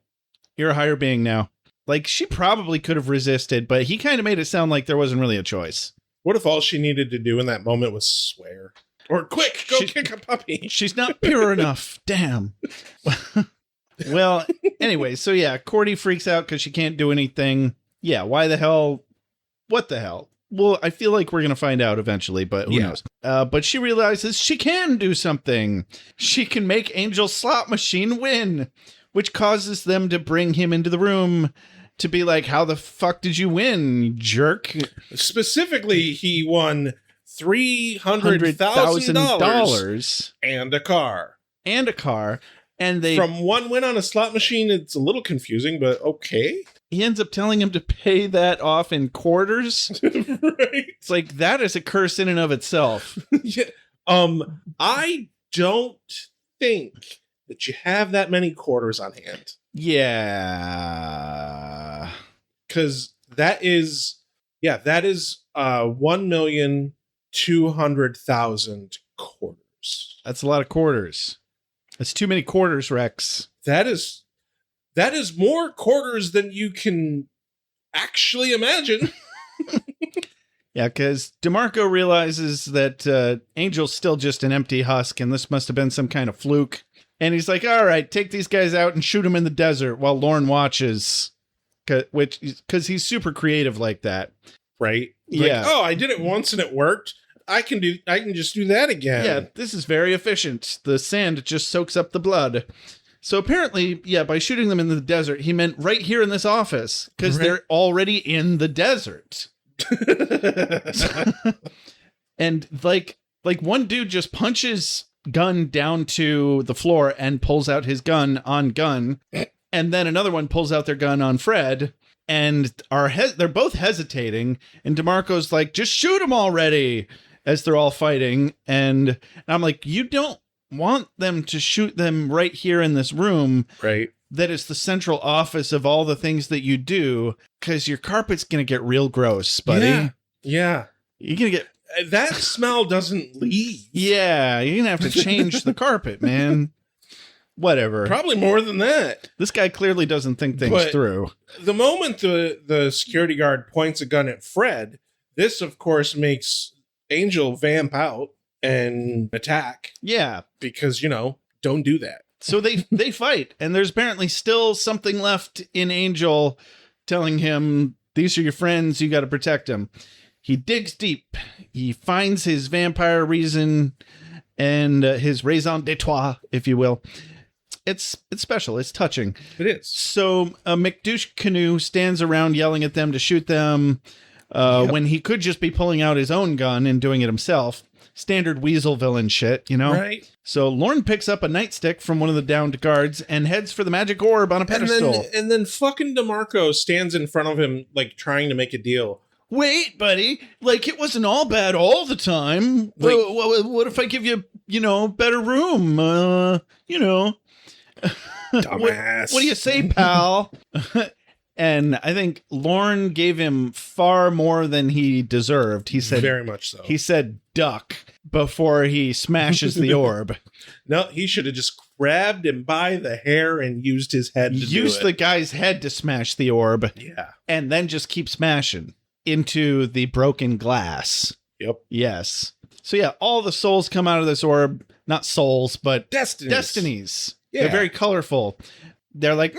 You're a higher being now. Like, she probably could have resisted, but he kind of made it sound like there wasn't really a choice.
What if all she needed to do in that moment was swear? Or quick, go kick a puppy.
She's not pure enough. Damn. Well, anyway, so yeah, Cordy freaks out because she can't do anything. Yeah, why the hell? What the hell? Well, I feel like we're going to find out eventually, but who knows? But she realizes she can do something. She can make Angel's slot machine win, which causes them to bring him into the room to be like, how the fuck did you win, you jerk?
Specifically, he won $300,000 and a car. And they, from one win on a slot machine, it's a little confusing, but okay.
He ends up telling him to pay that off in quarters.
Right.
It's like, that is a curse in and of itself.
Yeah. I don't think that you have that many quarters on hand.
Yeah.
Because that is 1,200,000 quarters.
That's a lot of quarters. That's too many quarters, Rex.
That is more quarters than you can actually imagine.
Yeah, because DeMarco realizes that Angel's still just an empty husk, and this must have been some kind of fluke. And he's like, all right, take these guys out and shoot them in the desert while Lorne watches. Because he's super creative like that.
Right?
Yeah.
Like, oh, I did it once and it worked. I can just do that again.
Yeah, this is very efficient. The sand just soaks up the blood. So apparently, yeah, by shooting them in the desert, he meant right here in this office, because they're already in the desert. And like one dude just punches Gunn down to the floor and pulls out his gun on Gunn, and then another one pulls out their gun on Fred, and they're both hesitating, and DeMarco's like, just shoot him already, as they're all fighting, and I'm like, you don't want them to shoot them right here in this room,
right?
That is the central office of all the things that you do, because your carpet's gonna get real gross, buddy.
Yeah.
You're gonna get
that smell doesn't leave.
Yeah, you're gonna have to change the carpet, man. Whatever.
Probably more than that.
This guy clearly doesn't think things through.
The moment the security guard points a gun at Fred, this of course makes Angel vamp out and attack.
Yeah.
Because, don't do that.
So they fight, and there's apparently still something left in Angel telling him, these are your friends, you got to protect them. He digs deep. He finds his vampire reason and his raison d'etre, if you will. It's special. It's touching.
It is.
So McDouche Canoe stands around yelling at them to shoot them when he could just be pulling out his own gun and doing it himself. Standard Weasel villain shit,
Right.
So Lorne picks up a nightstick from one of the downed guards and heads for the magic orb on a pedestal.
And then fucking DeMarco stands in front of him, like, trying to make a deal.
Wait, buddy, like, it wasn't all bad all the time.
Like,
what if I give you, better room?
Dumbass.
What do you say, pal? And I think Lorne gave him far more than he deserved. He said,
very much so.
He said duck before he smashes the orb.
No, he should have just grabbed him by the hair and used his head to
use the guy's head to smash the orb.
Yeah.
And then just keep smashing into the broken glass.
Yep.
Yes. So yeah, all the souls come out of this orb. Not souls, but
destinies.
Yeah. They're very colorful. they're like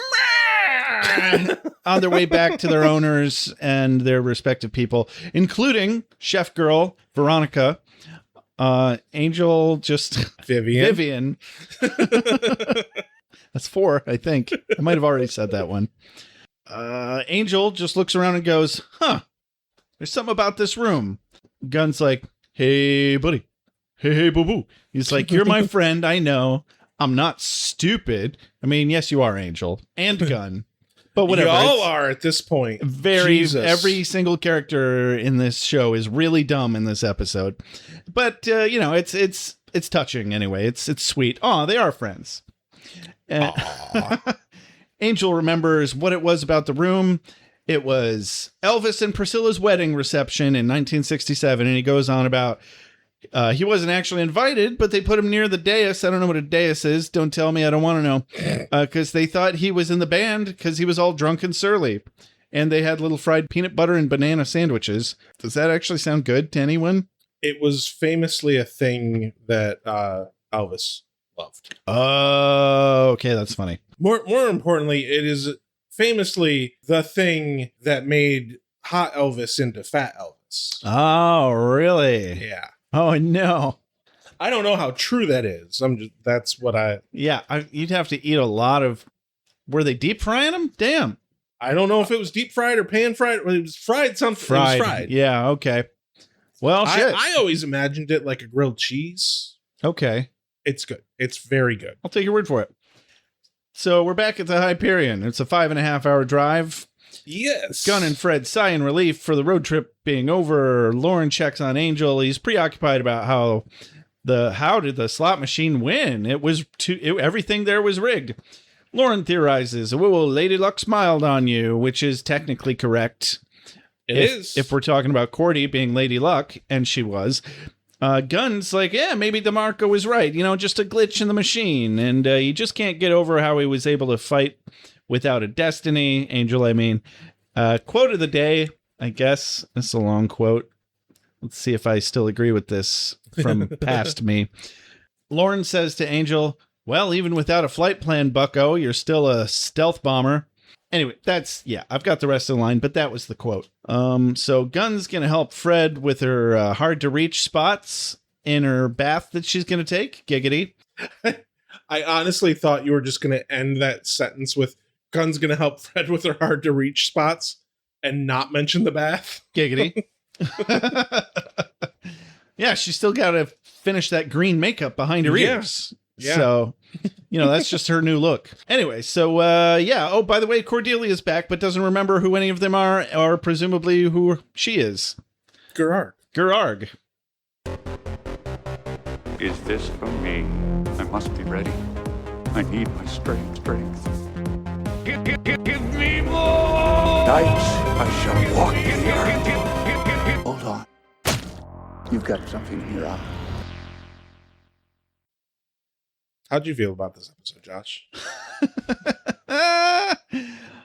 on their way back to their owners and their respective people, including chef girl Veronica, Angel, just Vivian. That's 4, I think. I might have already said that one. Angel just looks around and goes, huh, there's something about this room. Gun's like, hey, buddy. Hey, boo-boo. He's like, you're my friend. I know. I'm not stupid. I mean, yes, you are, Angel. And Gun. But whatever.
You all are at this point.
Every single character in this show is really dumb in this episode. But, it's touching anyway. It's sweet. Aw, they are friends. Angel remembers what it was about the room. It was Elvis and Priscilla's wedding reception in 1967. And he goes on about he wasn't actually invited, but they put him near the dais. I don't know what a dais is. Don't tell me. I don't want to know. Because they thought he was in the band because he was all drunk and surly. And they had little fried peanut butter and banana sandwiches. Does that actually sound good to anyone?
It was famously a thing that Elvis loved.
Oh, okay. That's funny.
More importantly, it is famously the thing that made hot Elvis into fat Elvis.
Oh, really?
Yeah.
Oh, no.
I don't know how true that is. That's what
you'd have to eat a lot of, were they deep frying them? Damn.
I don't know if it was deep fried or pan fried. It was fried something. It was fried.
Yeah. Okay. Well, shit.
I always imagined it like a grilled cheese.
Okay.
It's good. It's very good.
I'll take your word for it. So we're back at the Hyperion. It's a 5.5 hour drive.
Yes.
Gunn and Fred sigh in relief for the road trip being over. Lauren checks on Angel. He's preoccupied about how did the slot machine win? Everything there was rigged. Lauren theorizes, "Whoa, Lady Luck smiled on you," which is technically correct.
It is.
If we're talking about Cordy being Lady Luck, and she was. Gunn's like, yeah, maybe DeMarco was right. Just a glitch in the machine. And he just can't get over how he was able to fight without a destiny. Angel, I mean. Quote of the day, I guess. This is a long quote. Let's see if I still agree with this from past me. Lauren says to Angel, well, even without a flight plan, bucko, you're still a stealth bomber. Anyway, I've got the rest of the line, but that was the quote. So Gunn's going to help Fred with her hard-to-reach spots in her bath that she's going to take. Giggity.
I honestly thought you were just going to end that sentence with Gunn's going to help Fred with her hard-to-reach spots and not mention the bath.
Giggity. Yeah, she's still got to finish that green makeup behind her ears. Yeah. So, that's just her new look. Anyway, so, Oh, by the way, Cordelia's back, but doesn't remember who any of them are, or presumably who she is. Gerarg.
Is this for me? I must be ready. I need my strength. Give me more! Nights I shall walk in the earth.
Hold on. You've got something in your eye.
How'd you feel about this episode, Josh?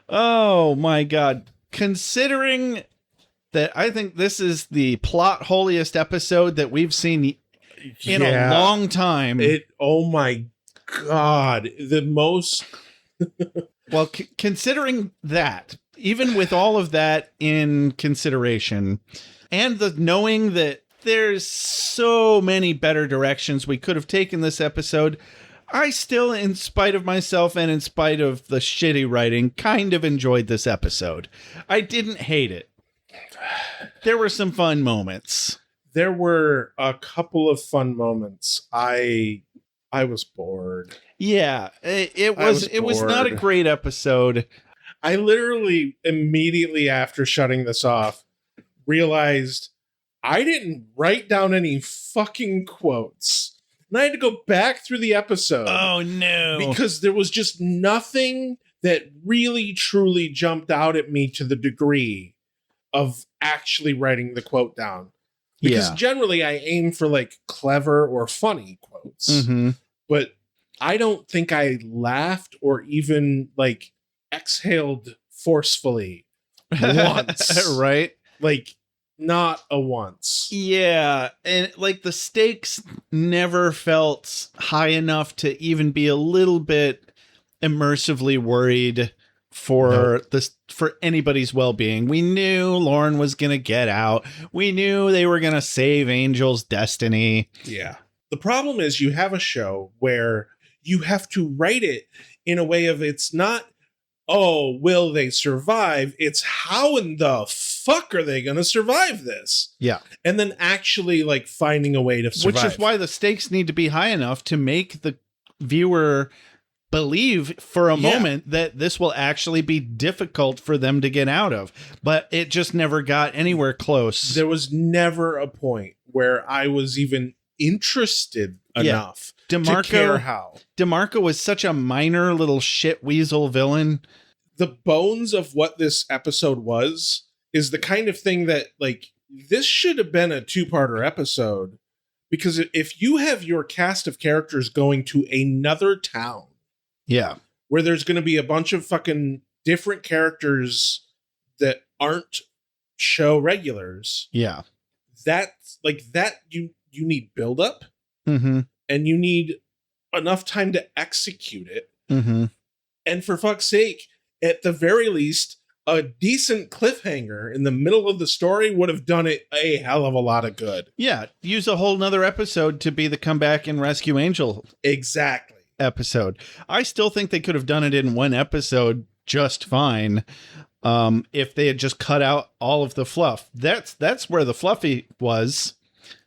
Oh, my God. Considering that I think this is the plot holiest episode that we've seen in a long time.
Oh, my God. The most...
Well, considering that, even with all of that in consideration, and the knowing that there's so many better directions we could have taken this episode, I still, in spite of myself and in spite of the shitty writing, kind of enjoyed this episode. I didn't hate it. There were some fun moments.
There were a couple of fun moments. I was bored.
Yeah, it was not a great episode.
I literally immediately after shutting this off realized I didn't write down any fucking quotes. And I had to go back through the episode.
Oh, no.
Because there was just nothing that really, truly jumped out at me to the degree of actually writing the quote down. Because generally I aim for like clever or funny quotes.
Mm-hmm.
But I don't think I laughed or even like exhaled forcefully once.
Right?
Like not a once.
Yeah. And like the stakes never felt high enough to even be a little bit immersively worried for anybody's well-being. We knew Lauren was going to get out. We knew they were going to save Angel's destiny.
Yeah. The problem is you have a show where you have to write it in a way of it's not, oh, will they survive? It's how in the fuck are they going to survive this?
Yeah.
And then actually like finding a way to survive.
Which is why the stakes need to be high enough to make the viewer believe for a moment that this will actually be difficult for them to get out of. But it just never got anywhere close.
There was never a point where I was even interested enough to care how.
DeMarco was such a minor little shit weasel villain.
The bones of what this episode was is the kind of thing that, like, this should have been a 2-parter episode, because if you have your cast of characters going to another town, where there's going to be a bunch of fucking different characters that aren't show regulars, that's like that you need build-up, and you need enough time to execute it. And for fuck's sake, at the very least, a decent cliffhanger in the middle of the story would have done it a hell of a lot of good.
Yeah, use a whole nother episode to be the comeback and rescue Angel.
Exactly.
Episode. I still think they could have done it in one episode just fine. If they had just cut out all of the fluff. That's where the Fluffy was.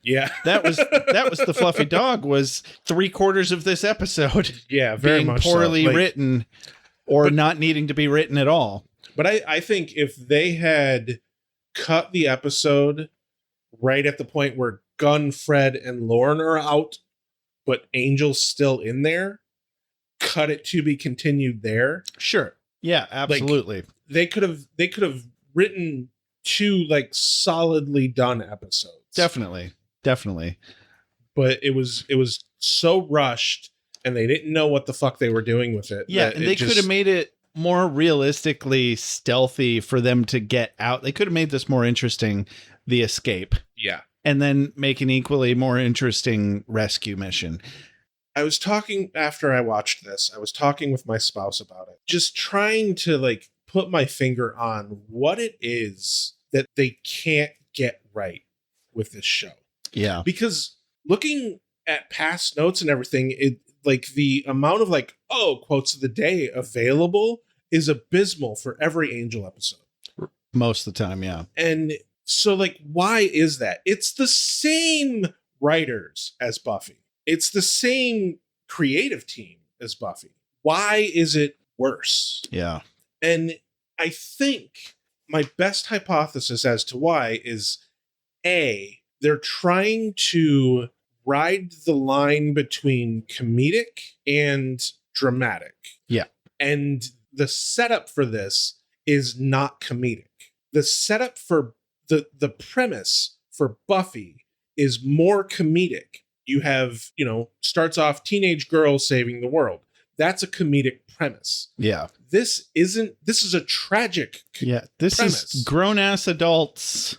Yeah.
that was the Fluffy dog was 3/4 of this episode.
Yeah, very
being
much
poorly
so.
written or not needing to be written at all.
But I think if they had cut the episode right at the point where Gunn, Fred, and Lauren are out, but Angel's still in there, cut it to be continued there.
Sure. Yeah, absolutely.
Like, they could have written 2 like solidly done episodes.
Definitely.
But it was so rushed, and they didn't know what the fuck they were doing with it.
Yeah, and they could have made it more realistically stealthy for them to get out. They could have made this more interesting, the escape.
Yeah.
And then make an equally more interesting rescue mission.
I was talking after I watched this, I was talking with my spouse about it, just trying to like put my finger on what it is that they can't get right with this show.
Yeah.
Because looking at past notes and everything, it like the amount of like, quotes of the day available is abysmal for every Angel episode.
Most of the time, yeah.
And so like, why is that? It's the same writers as Buffy. It's the same creative team as Buffy. Why is it worse?
Yeah.
And I think my best hypothesis as to why is they're trying to ride the line between comedic and dramatic.
Yeah.
And the setup for this is not comedic. The setup for the premise for Buffy is more comedic. You have, starts off teenage girl saving the world. That's a comedic premise.
Yeah.
This is a tragic
this
premise.
Is grown-ass adults.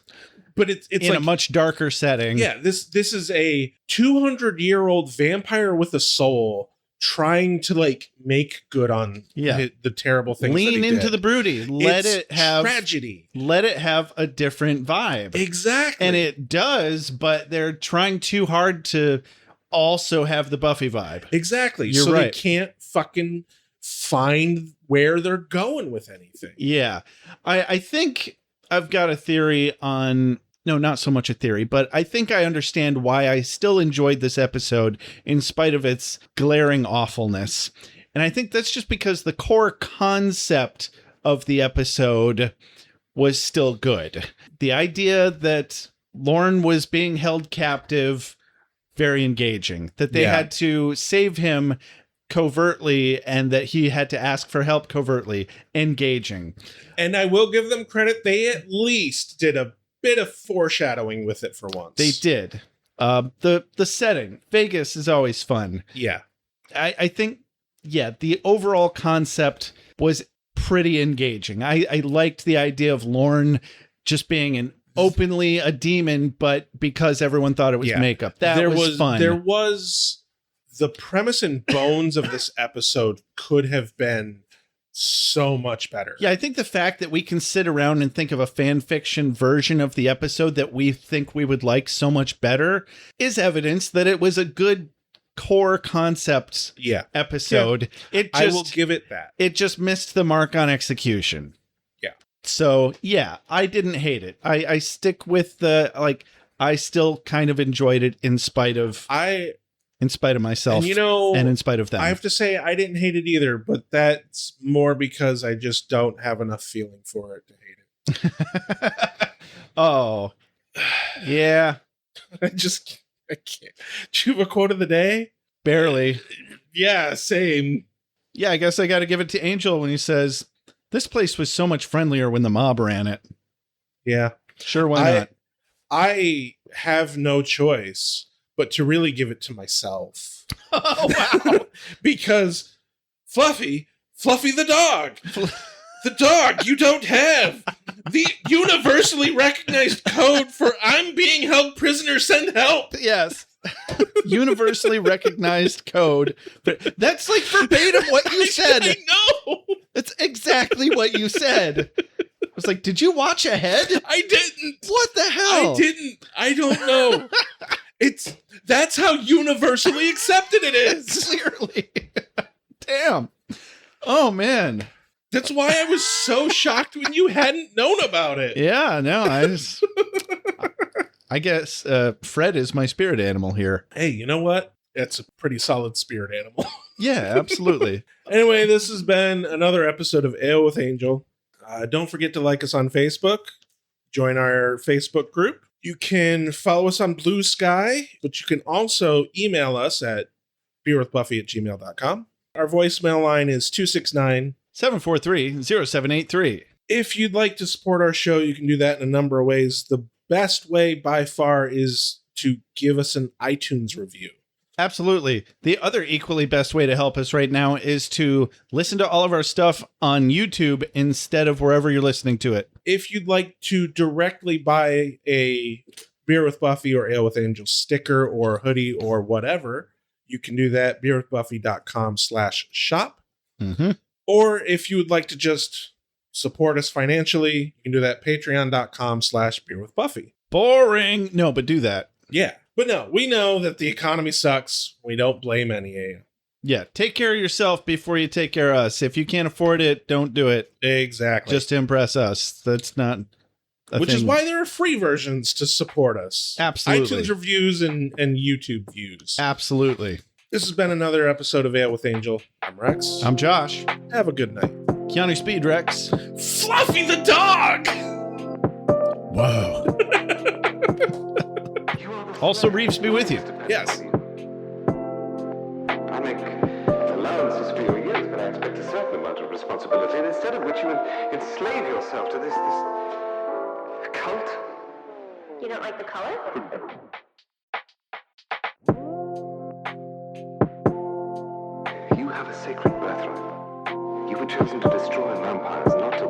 But it's
in
like
a much darker setting.
Yeah, this is a 200-year-old vampire with a soul trying to like make good on the terrible things.
Lean
that he
into
did.
the broody. Let it have
tragedy.
Let it have a different vibe.
Exactly.
And it does, but they're trying too hard to also have the Buffy vibe.
Exactly.
You're
so
right.
They can't fucking find where they're going with anything.
Yeah. I think I've got a theory on, no, not so much a theory, but I think I understand why I still enjoyed this episode in spite of its glaring awfulness. And I think that's just because the core concept of the episode was still good. The idea that Lauren was being held captive, very engaging. That they had to save him covertly and that he had to ask for help covertly, engaging.
And I will give them credit, they at least did a bit of foreshadowing with it for once.
They did. The setting, Vegas, is always fun.
Yeah.
I think, the overall concept was pretty engaging. I liked the idea of Lauren just being openly a demon, but because everyone thought it was makeup. That was fun.
There was the premise and bones of this episode could have been so much better.
Yeah, I think the fact that we can sit around and think of a fan fiction version of the episode that we think we would like so much better is evidence that it was a good core concept episode.
I will give it that.
It just missed the mark on execution.
Yeah.
So, yeah, I didn't hate it. I stick with the, like, I still kind of enjoyed it in spite of myself, and in spite of them.
I have to say I didn't hate it either, but that's more because I just don't have enough feeling for it to hate it.
Oh, yeah.
I can't. Do you have a quote of the day?
Barely.
Yeah, same.
Yeah, I guess I got to give it to Angel when he says, "This place was so much friendlier when the mob ran it."
Yeah.
Sure, why not?
I have no choice but to really give it to myself.
Oh, wow.
Because Fluffy the dog. The dog you don't have. The universally recognized code for "I'm being held prisoner, send help."
Yes. Universally recognized code. But that's like verbatim what you said.
I know.
That's exactly what you said. I was like, did you watch ahead?
I didn't.
What the hell?
I didn't. I don't know. That's how universally accepted it is.
Clearly. Damn. Oh, man.
That's why I was so shocked when you hadn't known about it.
Yeah, no, I guess Fred is my spirit animal here.
Hey, you know what? It's a pretty solid spirit animal.
Yeah, absolutely.
Anyway, this has been another episode of AwA with Angel. Don't forget to like us on Facebook. Join our Facebook group. You can follow us on Blue Sky, but you can also email us at beerwithbuffy@gmail.com. Our voicemail line is
269-743-0783.
If you'd like to support our show, you can do that in a number of ways. The best way by far is to give us an iTunes review.
Absolutely. The other equally best way to help us right now is to listen to all of our stuff on YouTube instead of wherever you're listening to it.
If you'd like to directly buy a Beer with Buffy or Ale with Angel sticker or hoodie or whatever, you can do that beerwithbuffy.com/shop.
Mm-hmm.
Or if you would like to just support us financially, you can do that patreon.com/beerwithbuffy.
Boring. No, but do that.
Yeah. But no, we know that the economy sucks. We don't blame any of you.
Yeah, take care of yourself before you take care of us. If you can't afford it, don't do it.
Exactly.
Just to impress us. That's not a
Which
thing.
is why there are free versions to support us.
Absolutely.
iTunes reviews and YouTube views.
Absolutely.
This has been another episode of Ale with Angel. I'm Rex.
I'm Josh.
Have a good night.
Keanu Speed Rex.
Fluffy the dog!
Whoa. Also, Reeves be with you.
Yes.
I make allowances for your years, but I expect a certain amount of responsibility, and instead of which you enslave yourself to this cult.
You don't like the color?
You have a sacred birthright. You were chosen to destroy vampires, not to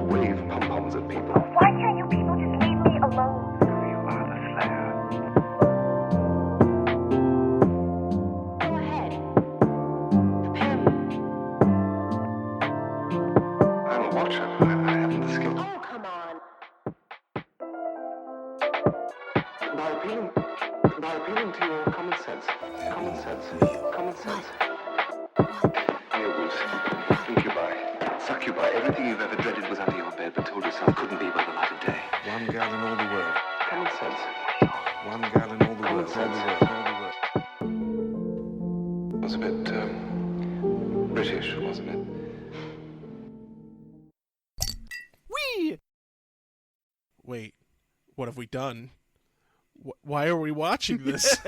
wave pom-poms at people.
Why can't you people just leave me alone?
You are the Slayer.
Go ahead. Prepare me.
I'm a watcher. I haven't the skill.
Oh, come on.
By appealing to your common sense. Werewolves, incubi, succubi, everything you've ever dreaded was under your bed, but told yourself couldn't be by the light of day.
One girl in all the world.
Common sense.
One girl in all the
Common
world.
sense. It was a bit, British, wasn't it?
Wait, what have we done? Why are we watching this?